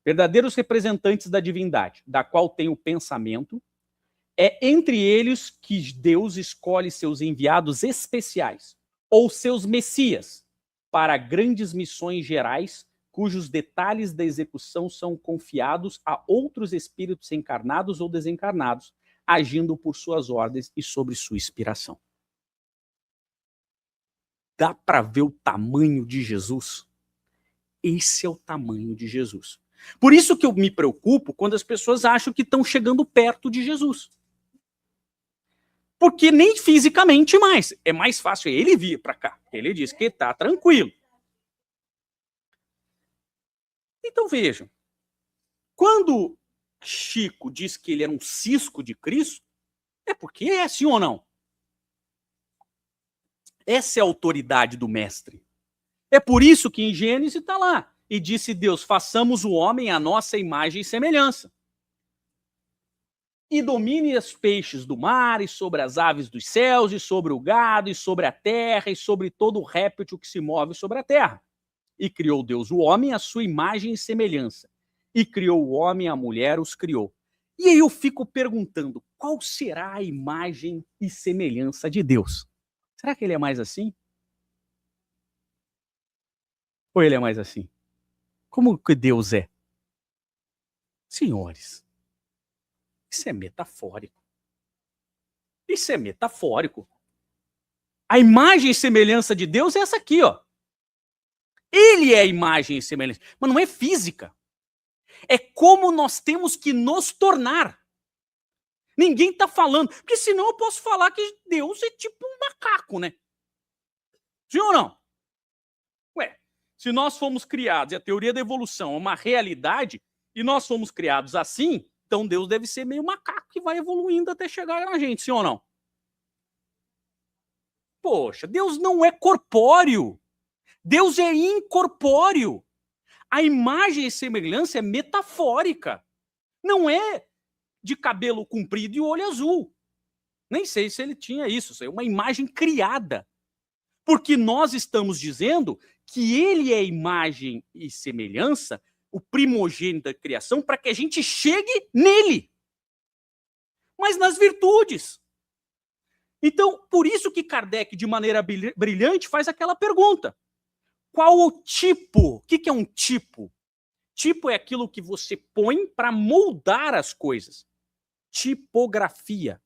Verdadeiros representantes da divindade, da qual tem o pensamento, é entre eles que Deus escolhe seus enviados especiais, ou seus messias, para grandes missões gerais, cujos detalhes da execução são confiados a outros espíritos encarnados ou desencarnados, agindo por suas ordens e sobre sua inspiração. Dá para ver o tamanho de Jesus? Esse é o tamanho de Jesus. Por isso que eu me preocupo quando as pessoas acham que estão chegando perto de Jesus. Porque nem fisicamente mais. É mais fácil ele vir para cá. Ele diz que está tranquilo. Então vejam. Quando Chico diz que ele era um cisco de Cristo, é porque é sim ou não? Essa é a autoridade do mestre. É por isso que em Gênesis está lá. E disse Deus, façamos o homem à nossa imagem e semelhança. E domine os peixes do mar, e sobre as aves dos céus, e sobre o gado, e sobre a terra, e sobre todo o réptil que se move sobre a terra. E criou Deus o homem à sua imagem e semelhança. E criou o homem e a mulher, os criou. E aí eu fico perguntando, qual será a imagem e semelhança de Deus? Será que ele é mais assim? Ou ele é mais assim? Como que Deus é? Senhores, isso é metafórico. Isso é metafórico. A imagem e semelhança de Deus é essa aqui, ó. Ele é a imagem e semelhança, mas não é física. É como nós temos que nos tornar. Ninguém está falando, porque senão eu posso falar que Deus é tipo um macaco, né? Sim ou não? Ué, se nós fomos criados, e a teoria da evolução é uma realidade, e nós fomos criados assim, então Deus deve ser meio macaco que vai evoluindo até chegar na gente, sim ou não? Poxa, Deus não é corpóreo. Deus é incorpóreo. A imagem e semelhança é metafórica. Não é de cabelo comprido e olho azul. Nem sei se ele tinha isso. Isso é uma imagem criada. Porque nós estamos dizendo que ele é imagem e semelhança, o primogênito da criação, para que a gente chegue nele. Mas nas virtudes. Então, por isso que Kardec, de maneira brilhante, faz aquela pergunta. Qual o tipo? O que é um tipo? Tipo é aquilo que você põe para moldar as coisas. Tipografia.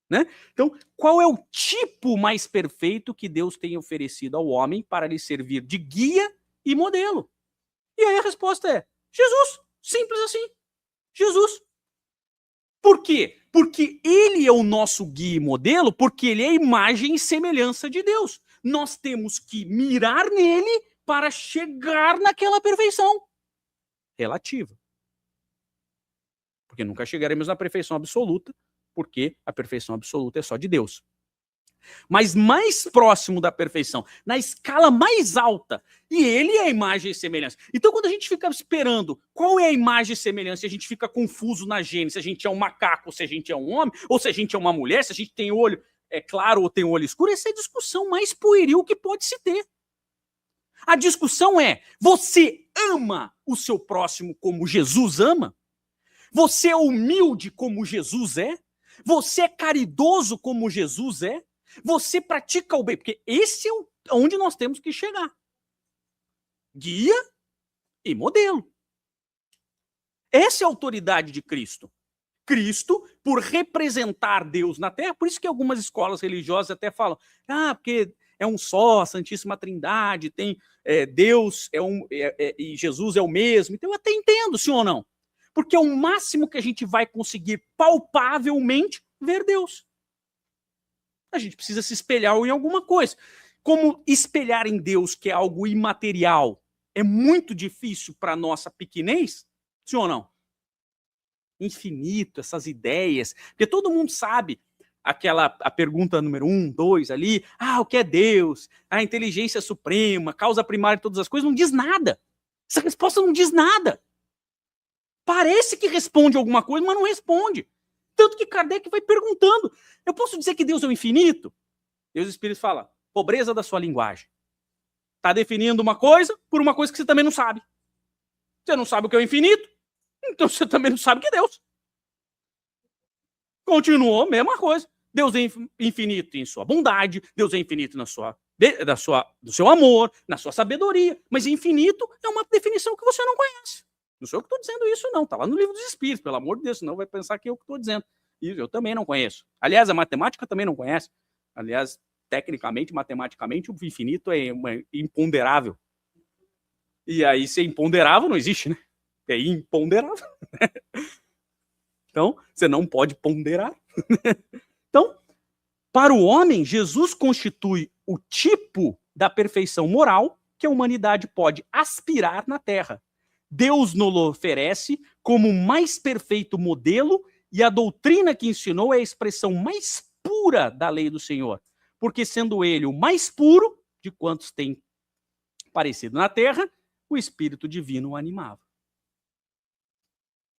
Né? Então, qual é o tipo mais perfeito que Deus tem oferecido ao homem para lhe servir de guia e modelo? E aí a resposta é Jesus. Simples assim. Jesus. Por quê? Porque ele é o nosso guia e modelo, porque ele é a imagem e semelhança de Deus. Nós temos que mirar nele para chegar naquela perfeição relativa. Porque nunca chegaremos na perfeição absoluta, porque a perfeição absoluta é só de Deus. mas mais próximo da perfeição, na escala mais alta. E ele é a imagem e semelhança. Então, quando a gente fica esperando qual é a imagem e semelhança, a gente fica confuso na gênese, se a gente é um macaco, se a gente é um homem, ou se a gente é uma mulher, se a gente tem olho claro ou tem olho escuro, essa é a discussão mais pueril que pode se ter. A discussão é, você ama o seu próximo como Jesus ama? Você é humilde como Jesus é? Você é caridoso como Jesus é? Você pratica o bem? Porque esse é onde nós temos que chegar. Guia e modelo. Essa é a autoridade de Cristo. Cristo, por representar Deus na Terra, por isso que algumas escolas religiosas até falam, porque é um só, a Santíssima Trindade, tem Deus e Jesus é o mesmo. Então eu até entendo, sim ou não? Porque é o máximo que a gente vai conseguir palpavelmente ver Deus. A gente precisa se espelhar em alguma coisa. Como espelhar em Deus, que é algo imaterial, é muito difícil para a nossa pequenez, sim ou não? Infinito, essas ideias. Porque todo mundo sabe a pergunta número 1, 2 ali, o que é Deus? A inteligência suprema, causa primária de todas as coisas, não diz nada. Essa resposta não diz nada. Parece que responde alguma coisa, mas não responde. Tanto que Kardec vai perguntando. Eu posso dizer que Deus é o infinito? Deus Espírito fala, pobreza da sua linguagem. Está definindo uma coisa por uma coisa que você também não sabe. Você não sabe o que é o infinito, então você também não sabe o que é Deus. Continuou, mesma coisa. Deus é infinito em sua bondade, Deus é infinito do seu amor, na sua sabedoria, mas infinito é uma definição que você não conhece. Não sou eu que estou dizendo isso, não. Está lá no Livro dos Espíritos, pelo amor de Deus, senão vai pensar que eu que estou dizendo. E eu também não conheço. Aliás, a matemática também não conhece. Aliás, tecnicamente, matematicamente, o infinito é imponderável. E aí, se é imponderável, não existe, né? É imponderável. Então, você não pode ponderar. Então, para o homem, Jesus constitui o tipo da perfeição moral que a humanidade pode aspirar na Terra. Deus nos oferece como o mais perfeito modelo e a doutrina que ensinou é a expressão mais pura da lei do Senhor, porque sendo ele o mais puro de quantos tem aparecido na Terra, o Espírito Divino o animava.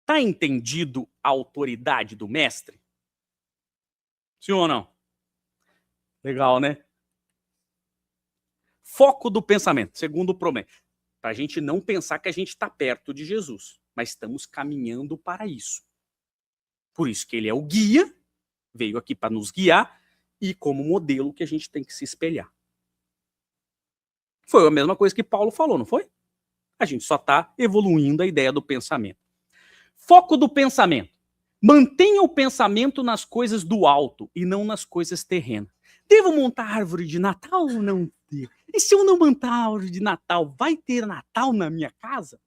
Está entendido a autoridade do mestre? Sim ou não? Legal, né? Foco do pensamento, segundo problema. Para a gente não pensar que a gente está perto de Jesus, mas estamos caminhando para isso. Por isso que ele é o guia, veio aqui para nos guiar, e como modelo que a gente tem que se espelhar. Foi a mesma coisa que Paulo falou, não foi? A gente só está evoluindo a ideia do pensamento. Foco do pensamento. Mantenha o pensamento nas coisas do alto e não nas coisas terrenas. Devo montar árvore de Natal ou não devo? E se eu não montar árvore de Natal, vai ter Natal na minha casa?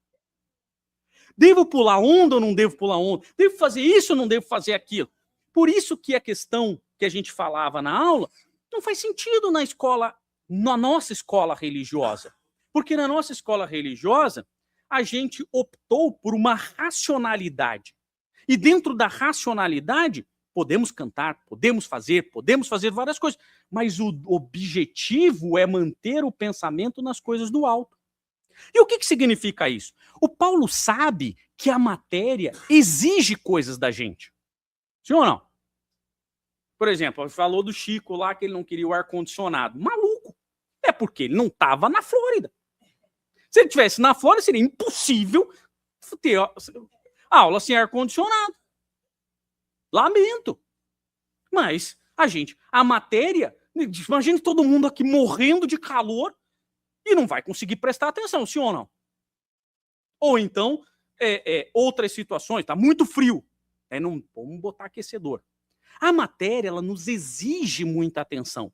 Devo pular onda ou não devo pular onda? Devo fazer isso ou não devo fazer aquilo? Por isso que a questão que a gente falava na aula não faz sentido na escola, na nossa escola religiosa. Porque na nossa escola religiosa, a gente optou por uma racionalidade. E dentro da racionalidade, podemos cantar, podemos fazer várias coisas. Mas o objetivo é manter o pensamento nas coisas do alto. E o que significa isso? O Paulo sabe que a matéria exige coisas da gente. Sim ou não? Por exemplo, falou do Chico lá que ele não queria o ar-condicionado. Maluco. É porque ele não estava na Flórida. Se ele estivesse na Flórida, seria impossível ter aula sem ar-condicionado. Lamento. Mas a matéria, imagine todo mundo aqui morrendo de calor e não vai conseguir prestar atenção, sim ou não? Ou então, outras situações, tá muito frio, não vamos botar aquecedor. A matéria, ela nos exige muita atenção.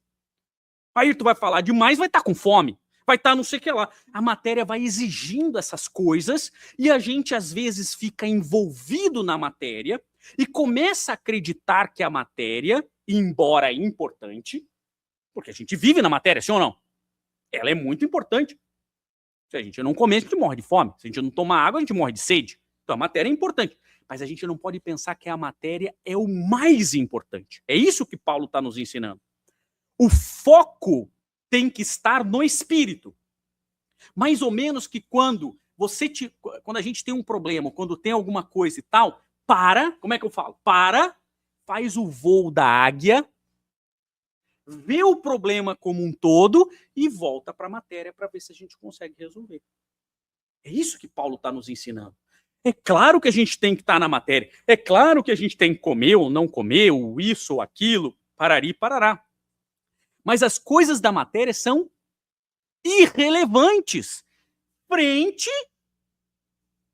Aí tu vai falar demais, vai estar com fome, vai estar não sei o que lá. A matéria vai exigindo essas coisas e a gente às vezes fica envolvido na matéria e começa a acreditar que a matéria, embora importante, porque a gente vive na matéria, sim ou não? Ela é muito importante. Se a gente não comer, a gente morre de fome. Se a gente não tomar água, a gente morre de sede. Então a matéria é importante. Mas a gente não pode pensar que a matéria é o mais importante. É isso que Paulo está nos ensinando. O foco tem que estar no espírito. Mais ou menos que quando a gente tem um problema, quando tem alguma coisa e tal, como é que eu falo? Faz o voo da águia, vê o problema como um todo e volta para a matéria para ver se a gente consegue resolver. É isso que Paulo está nos ensinando. É claro que a gente tem que estar na matéria. É claro que a gente tem que comer ou não comer, ou isso ou aquilo, parari, parará. Mas as coisas da matéria são irrelevantes frente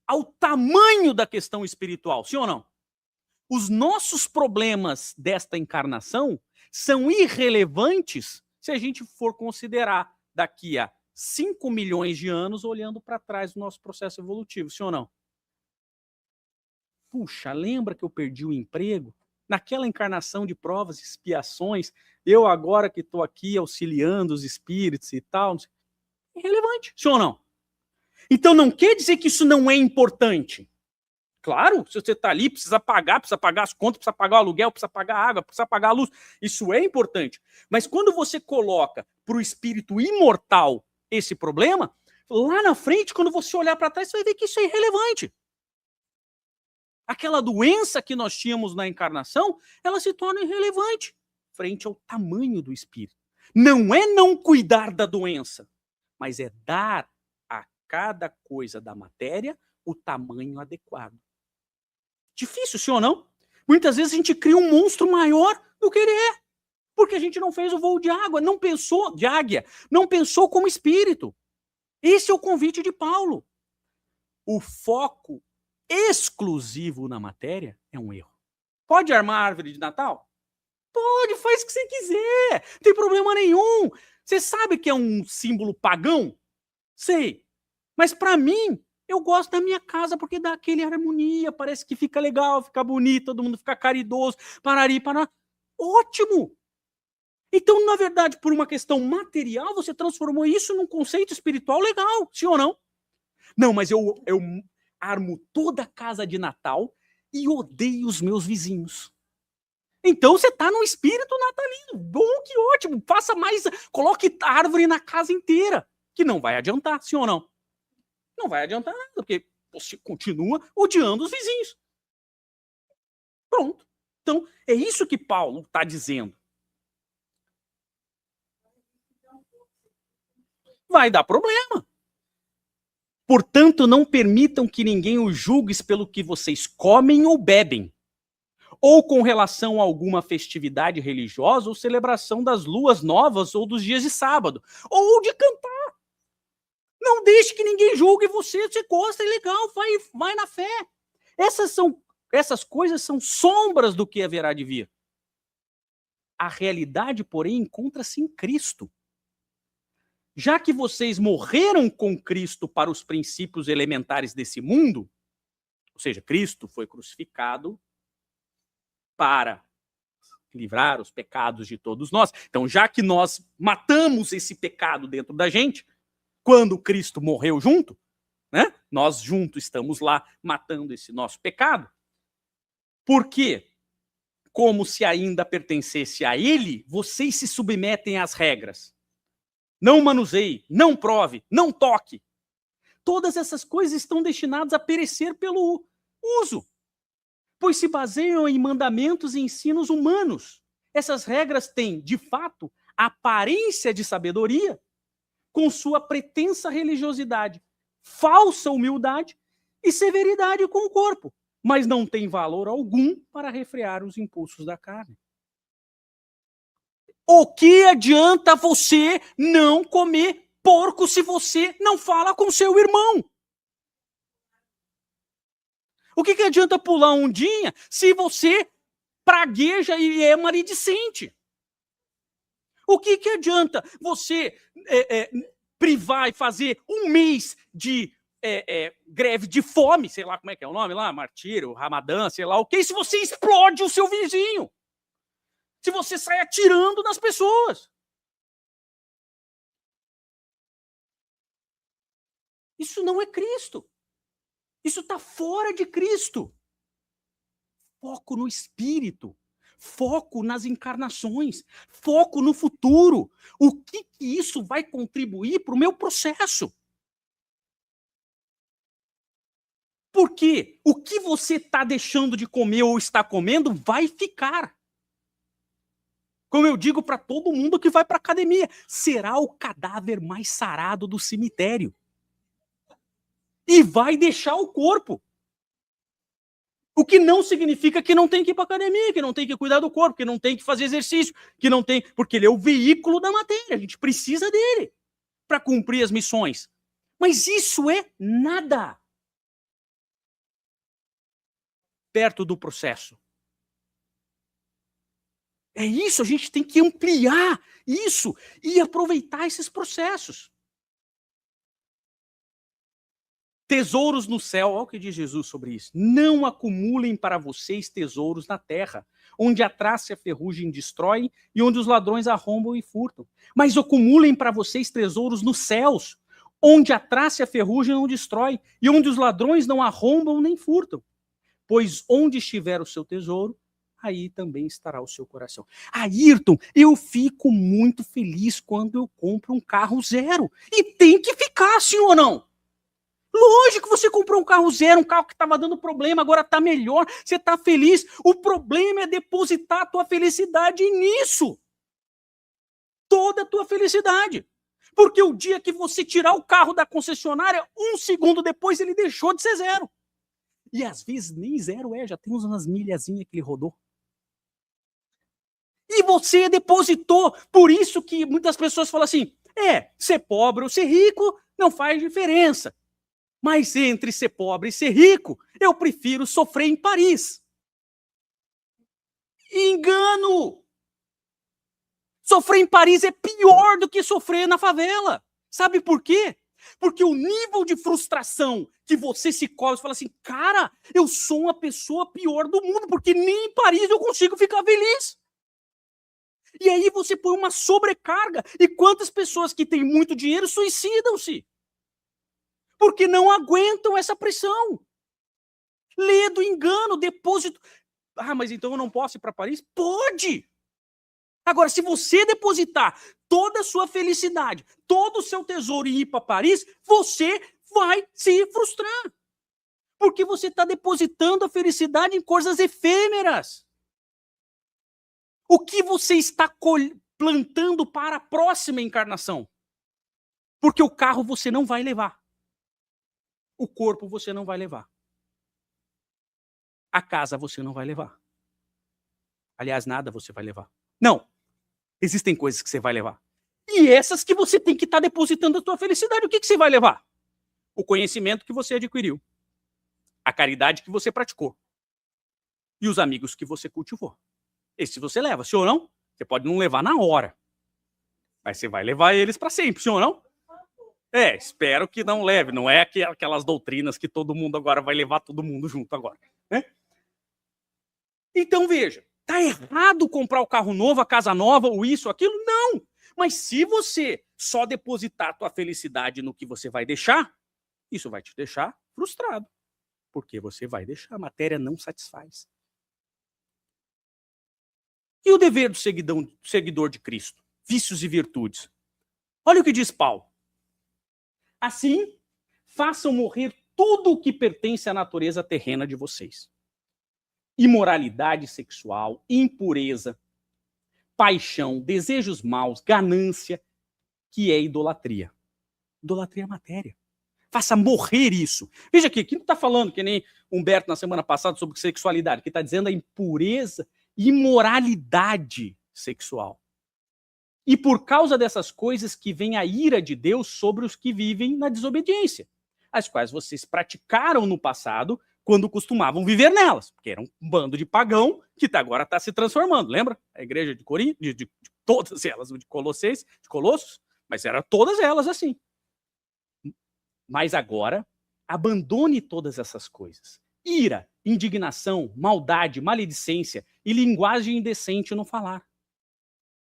ao tamanho da questão espiritual, sim ou não? Os nossos problemas desta encarnação são irrelevantes se a gente for considerar daqui a 5 milhões de anos olhando para trás do nosso processo evolutivo, sim ou não? Puxa, lembra que eu perdi o emprego? Naquela encarnação de provas e expiações, eu agora que estou aqui auxiliando os espíritos e tal, é irrelevante, sim ou não? Então não quer dizer que isso não é importante. Claro, se você está ali, precisa pagar as contas, precisa pagar o aluguel, precisa pagar a água, precisa pagar a luz. Isso é importante. Mas quando você coloca para o espírito imortal esse problema, lá na frente, quando você olhar para trás, você vai ver que isso é irrelevante. Aquela doença que nós tínhamos na encarnação, ela se torna irrelevante frente ao tamanho do espírito. Não é não cuidar da doença, mas é dar a cada coisa da matéria o tamanho adequado. Difícil, sim ou não? Muitas vezes a gente cria um monstro maior do que ele é, porque a gente não fez o voo de água, não pensou de águia, não pensou como espírito. Esse é o convite de Paulo. O foco exclusivo na matéria é um erro. Pode armar árvore de Natal? Pode, faz o que você quiser, não tem problema nenhum. Você sabe que é um símbolo pagão? Sei. Mas para mim, eu gosto da minha casa porque dá aquele harmonia, parece que fica legal, fica bonito, todo mundo fica caridoso, parari, pará. Ótimo! Então, na verdade, por uma questão material, você transformou isso num conceito espiritual legal, sim ou não? Não, mas eu armo toda a casa de Natal e odeio os meus vizinhos. Então você está no espírito natalino. Bom, que ótimo. Faça mais, coloque árvore na casa inteira, que não vai adiantar, sim ou não? Não vai adiantar nada, porque você continua odiando os vizinhos. Pronto. Então, é isso que Paulo está dizendo. Vai dar problema. Portanto, não permitam que ninguém os julgue pelo que vocês comem ou bebem, ou com relação a alguma festividade religiosa ou celebração das luas novas ou dos dias de sábado, ou de cantar. Não deixe que ninguém julgue você gosta, é legal, vai na fé. Essas coisas são sombras do que haverá de vir. A realidade, porém, encontra-se em Cristo. Já que vocês morreram com Cristo para os princípios elementares desse mundo, ou seja, Cristo foi crucificado para livrar os pecados de todos nós. Então, já que nós matamos esse pecado dentro da gente, quando Cristo morreu junto, né? Nós juntos estamos lá matando esse nosso pecado. Por quê? Como se ainda pertencesse a ele, vocês se submetem às regras. Não manuseie, não prove, não toque. Todas essas coisas estão destinadas a perecer pelo uso, pois se baseiam em mandamentos e ensinos humanos. Essas regras têm, de fato, aparência de sabedoria, com sua pretensa religiosidade, falsa humildade e severidade com o corpo, mas não tem valor algum para refrear os impulsos da carne. O que adianta você não comer porco se você não fala com seu irmão? O que adianta pular ondinha se você pragueja e é maledicente? O que adianta você privar e fazer um mês de greve de fome, sei lá como é que é o nome lá, martírio, ramadã, sei lá o que, se você explode o seu vizinho? Se você sai atirando nas pessoas? Isso não é Cristo. Isso está fora de Cristo. Foco no espírito. Foco nas encarnações, foco no futuro. O que isso vai contribuir para o meu processo? Porque o que você está deixando de comer ou está comendo vai ficar. Como eu digo para todo mundo que vai para a academia, será o cadáver mais sarado do cemitério. E vai deixar o corpo. O que não significa que não tem que ir para a academia, que não tem que cuidar do corpo, que não tem que fazer exercício, que não tem, porque ele é o veículo da matéria, a gente precisa dele para cumprir as missões. Mas isso é nada perto do processo. É isso, a gente tem que ampliar isso e aproveitar esses processos. Tesouros no céu, olha o que diz Jesus sobre isso. Não acumulem para vocês tesouros na terra, onde a traça e a ferrugem destroem e onde os ladrões arrombam e furtam. Mas acumulem para vocês tesouros nos céus, onde a traça e a ferrugem não destroem e onde os ladrões não arrombam nem furtam. Pois onde estiver o seu tesouro, aí também estará o seu coração. Ayrton, eu fico muito feliz quando eu compro um carro zero. E tem que ficar, sim ou não? Lógico que você comprou um carro zero, um carro que estava dando problema, agora está melhor, você está feliz. O problema é depositar a tua felicidade nisso. Toda a tua felicidade. Porque o dia que você tirar o carro da concessionária, 1 segundo depois ele deixou de ser zero. E às vezes nem zero já tem umas milhazinhas que ele rodou. E você depositou. Por isso que muitas pessoas falam assim, ser pobre ou ser rico não faz diferença. Mas entre ser pobre e ser rico, eu prefiro sofrer em Paris. Engano! Sofrer em Paris é pior do que sofrer na favela. Sabe por quê? Porque o nível de frustração que você se cobra, você fala assim, cara, eu sou uma pessoa pior do mundo, porque nem em Paris eu consigo ficar feliz. E aí você põe uma sobrecarga. E quantas pessoas que têm muito dinheiro suicidam-se? Porque não aguentam essa pressão. Lê do engano, depósito. Ah, mas então eu não posso ir para Paris? Pode! Agora, se você depositar toda a sua felicidade, todo o seu tesouro e ir para Paris, você vai se frustrar. Porque você está depositando a felicidade em coisas efêmeras. O que você está plantando para a próxima encarnação? Porque o carro você não vai levar. O corpo você não vai levar. A casa você não vai levar. Aliás, nada você vai levar. Não. Existem coisas que você vai levar. E essas que você tem que estar depositando a tua felicidade. O que você vai levar? O conhecimento que você adquiriu. A caridade que você praticou. E os amigos que você cultivou. Esse você leva, sim ou não? Você pode não levar na hora. Mas você vai levar eles para sempre, sim ou não? Espero que não leve. Não é aquelas doutrinas que todo mundo agora vai levar todo mundo junto agora. Né? Então, veja. Tá errado comprar o carro novo, a casa nova, ou isso, aquilo? Não. Mas se você só depositar a tua felicidade no que você vai deixar, isso vai te deixar frustrado. Porque você vai deixar. A matéria não satisfaz. E o dever do seguidor de Cristo? Vícios e virtudes. Olha o que diz Paulo. Assim, façam morrer tudo o que pertence à natureza terrena de vocês. Imoralidade sexual, impureza, paixão, desejos maus, ganância, que é idolatria. Idolatria é matéria. Faça morrer isso. Veja aqui não está falando que nem Humberto na semana passada sobre sexualidade, que está dizendo a impureza, imoralidade sexual. E por causa dessas coisas que vem a ira de Deus sobre os que vivem na desobediência, as quais vocês praticaram no passado quando costumavam viver nelas, porque era um bando de pagão que agora está se transformando. Lembra? A igreja de Corinto, de todas elas, de Colossos, mas eram todas elas assim. Mas agora, abandone todas essas coisas. Ira, indignação, maldade, maledicência e linguagem indecente no falar.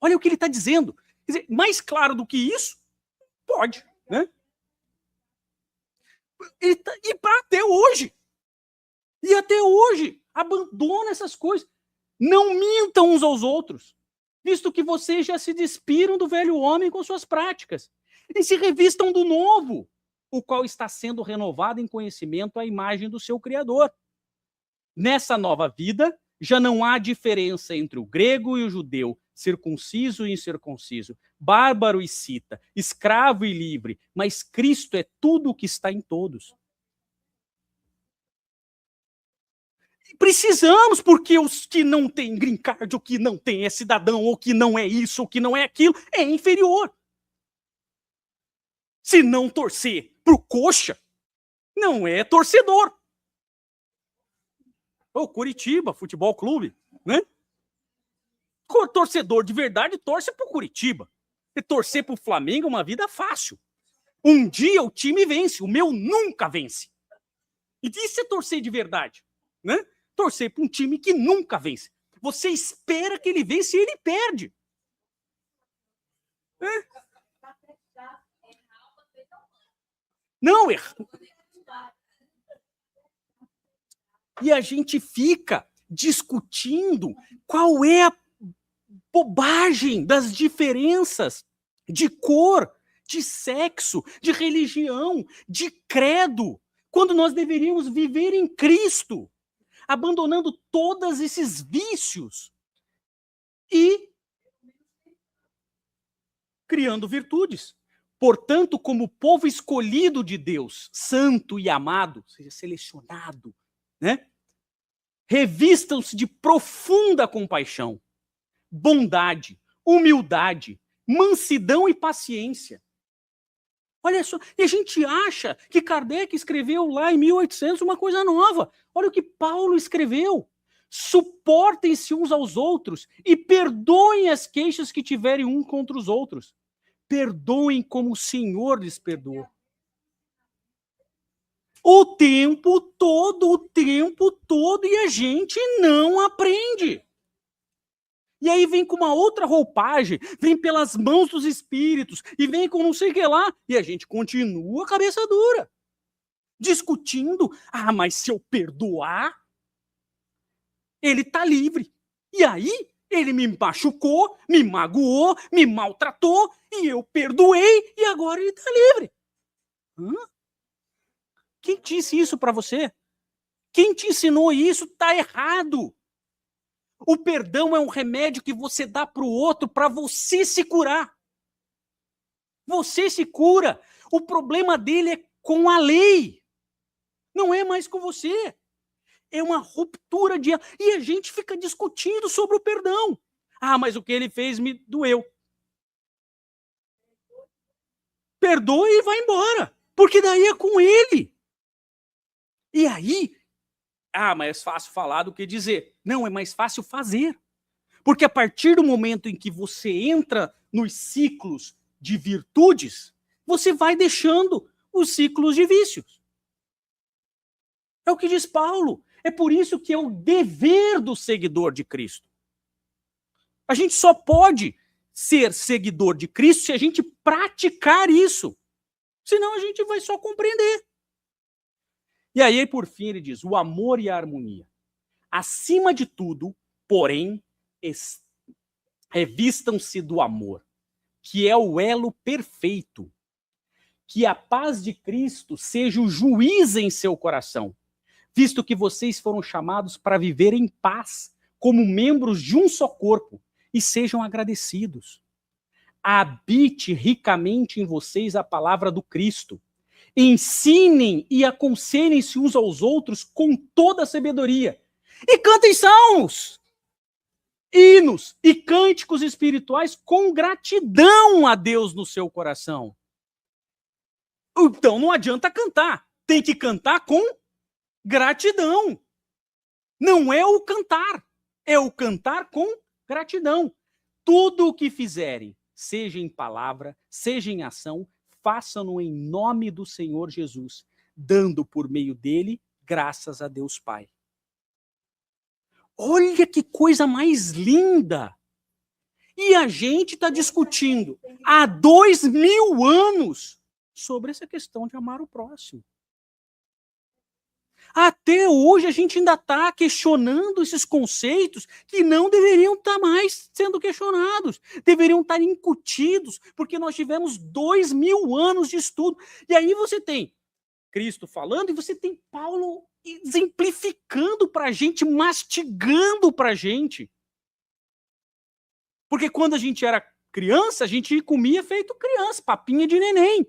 Olha o que ele está dizendo. Quer dizer, mais claro do que isso? Pode, né? E para até hoje. E até hoje, abandona essas coisas. Não mintam uns aos outros, visto que vocês já se despiram do velho homem com suas práticas, e se revistam do novo, o qual está sendo renovado em conhecimento à imagem do seu Criador. Nessa nova vida, já não há diferença entre o grego e o judeu, circunciso e incircunciso, bárbaro e cita, escravo e livre, mas Cristo é tudo o que está em todos. Precisamos, porque os que não têm green card, o que não tem é cidadão, ou que não é isso, ou que não é aquilo, é inferior. Se não torcer pro coxa, não é torcedor. Ou Curitiba, Futebol Clube, né? O torcedor de verdade torce pro Curitiba. E torcer pro Flamengo é uma vida fácil. Um dia o time vence, o meu nunca vence. E isso é torcer de verdade, né? Torcer para um time que nunca vence. Você espera que ele vence e ele perde. É. Não, e a gente fica discutindo qual é a bobagem das diferenças de cor, de sexo, de religião, de credo, quando nós deveríamos viver em Cristo, abandonando todos esses vícios e criando virtudes. Portanto, como povo escolhido de Deus, santo e amado, seja selecionado, né? Revistam-se de profunda compaixão, bondade, humildade, mansidão e paciência. Olha só, e a gente acha que Kardec escreveu lá em 1800 uma coisa nova. Olha o que Paulo escreveu. Suportem-se uns aos outros e perdoem as queixas que tiverem um contra os outros. Perdoem como o Senhor lhes perdoou. O tempo todo, e a gente não aprende. E aí vem com uma outra roupagem, vem pelas mãos dos espíritos, e vem com não sei o que lá, e a gente continua cabeça dura, discutindo, mas se eu perdoar, ele tá livre. E aí, ele me machucou, me magoou, me maltratou, e eu perdoei, e agora ele tá livre. Quem disse isso para você? Quem te ensinou isso tá errado. O perdão é um remédio que você dá para o outro para você se curar. Você se cura. O problema dele é com a lei. Não é mais com você. É uma ruptura de... E a gente fica discutindo sobre o perdão. Mas o que ele fez me doeu. Perdoa e vai embora. Porque daí é com ele. E aí... mas é fácil falar do que dizer. Não, é mais fácil fazer. Porque a partir do momento em que você entra nos ciclos de virtudes, você vai deixando os ciclos de vícios. É o que diz Paulo. É por isso que é o dever do seguidor de Cristo. A gente só pode ser seguidor de Cristo se a gente praticar isso. Senão a gente vai só compreender. E aí, por fim, ele diz, o amor e a harmonia. Acima de tudo, porém, revistam-se do amor, que é o elo perfeito. Que a paz de Cristo seja o juiz em seu coração, visto que vocês foram chamados para viver em paz, como membros de um só corpo, e sejam agradecidos. Habite ricamente em vocês a palavra do Cristo. Ensinem e aconselhem-se uns aos outros com toda a sabedoria. E cantem salmos, hinos e cânticos espirituais com gratidão a Deus no seu coração. Então não adianta cantar. Tem que cantar com gratidão. Não é o cantar. É o cantar com gratidão. Tudo o que fizerem, seja em palavra, seja em ação, façam-no em nome do Senhor Jesus, dando por meio dele graças a Deus Pai. Olha que coisa mais linda! E a gente está discutindo há 2000 anos sobre essa questão de amar o próximo. Até hoje a gente ainda está questionando esses conceitos que não deveriam estar mais sendo questionados, deveriam estar incutidos, porque nós tivemos 2000 anos de estudo. E aí você tem Cristo falando e você tem Paulo exemplificando para a gente, mastigando para a gente. Porque quando a gente era criança, a gente comia feito criança, papinha de neném.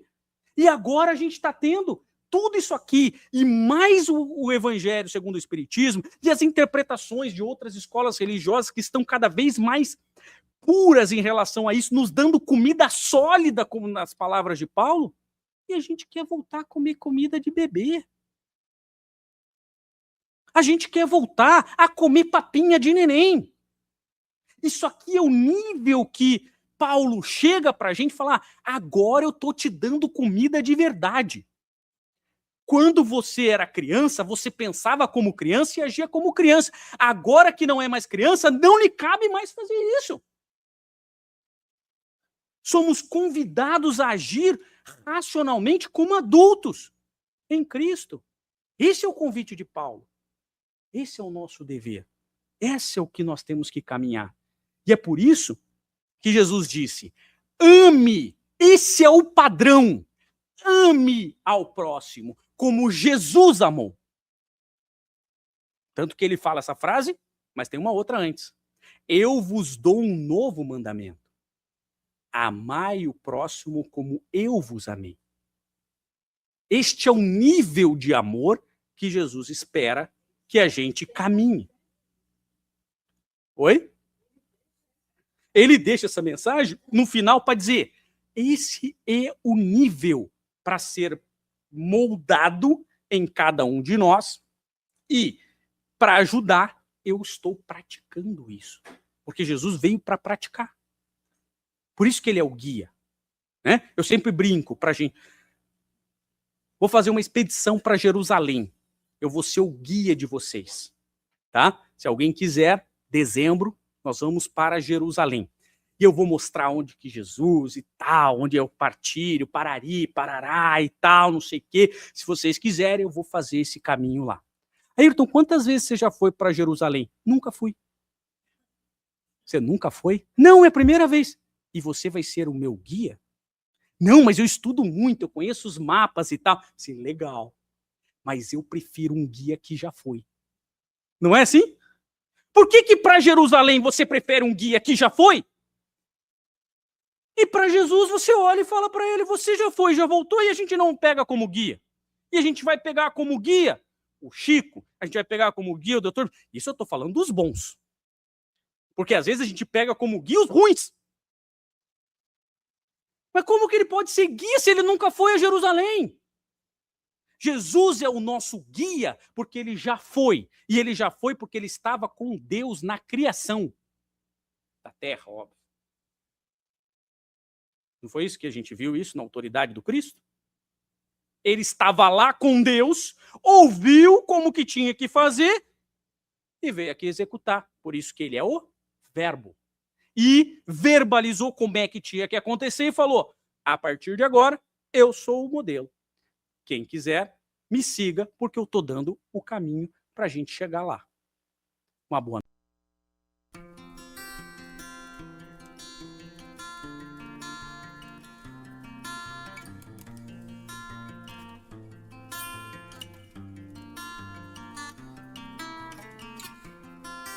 E agora a gente está tendo tudo isso aqui, e mais o Evangelho segundo o Espiritismo, e as interpretações de outras escolas religiosas que estão cada vez mais puras em relação a isso, nos dando comida sólida, como nas palavras de Paulo, e a gente quer voltar a comer comida de bebê. A gente quer voltar a comer papinha de neném. Isso aqui é o nível que Paulo chega para a gente e fala: agora eu estou te dando comida de verdade. Quando você era criança, você pensava como criança e agia como criança. Agora que não é mais criança, não lhe cabe mais fazer isso. Somos convidados a agir racionalmente como adultos em Cristo. Esse é o convite de Paulo. Esse é o nosso dever. Esse é o que nós temos que caminhar. E é por isso que Jesus disse: ame, esse é o padrão. Ame ao próximo como Jesus amou. Tanto que ele fala essa frase, mas tem uma outra antes. Eu vos dou um novo mandamento. Amai o próximo como eu vos amei. Este é o nível de amor que Jesus espera que a gente caminhe. Oi? Ele deixa essa mensagem no final para dizer: esse é o nível para ser moldado em cada um de nós, e para ajudar, eu estou praticando isso. Porque Jesus veio para praticar. Por isso que ele é o guia. Né? Eu sempre brinco para a gente. Vou fazer uma expedição para Jerusalém. Eu vou ser o guia de vocês. Tá? Se alguém quiser, dezembro, nós vamos para Jerusalém. E eu vou mostrar onde que Jesus e tal, onde é o partilho, Parari, Parará e tal, não sei o quê. Se vocês quiserem, eu vou fazer esse caminho lá. Ayrton, quantas vezes você já foi para Jerusalém? Nunca fui. Você nunca foi? Não, é a primeira vez. E você vai ser o meu guia? Não, mas eu estudo muito, eu conheço os mapas e tal. Sim, legal. Mas eu prefiro um guia que já foi. Não é assim? Por que para Jerusalém você prefere um guia que já foi? E para Jesus você olha e fala para ele: você já foi, já voltou, e a gente não pega como guia. E a gente vai pegar como guia o Chico, a gente vai pegar como guia o doutor. Isso eu estou falando dos bons. Porque às vezes a gente pega como guia os ruins. Mas como que ele pode ser guia se ele nunca foi a Jerusalém? Jesus é o nosso guia porque ele já foi. E ele já foi porque ele estava com Deus na criação da terra, óbvio. Não foi isso que a gente viu isso na autoridade do Cristo? Ele estava lá com Deus, ouviu como que tinha que fazer e veio aqui executar. Por isso que ele é o verbo. E verbalizou como é que tinha que acontecer e falou: a partir de agora, eu sou o modelo. Quem quiser, me siga, porque eu estou dando o caminho para a gente chegar lá. Uma boa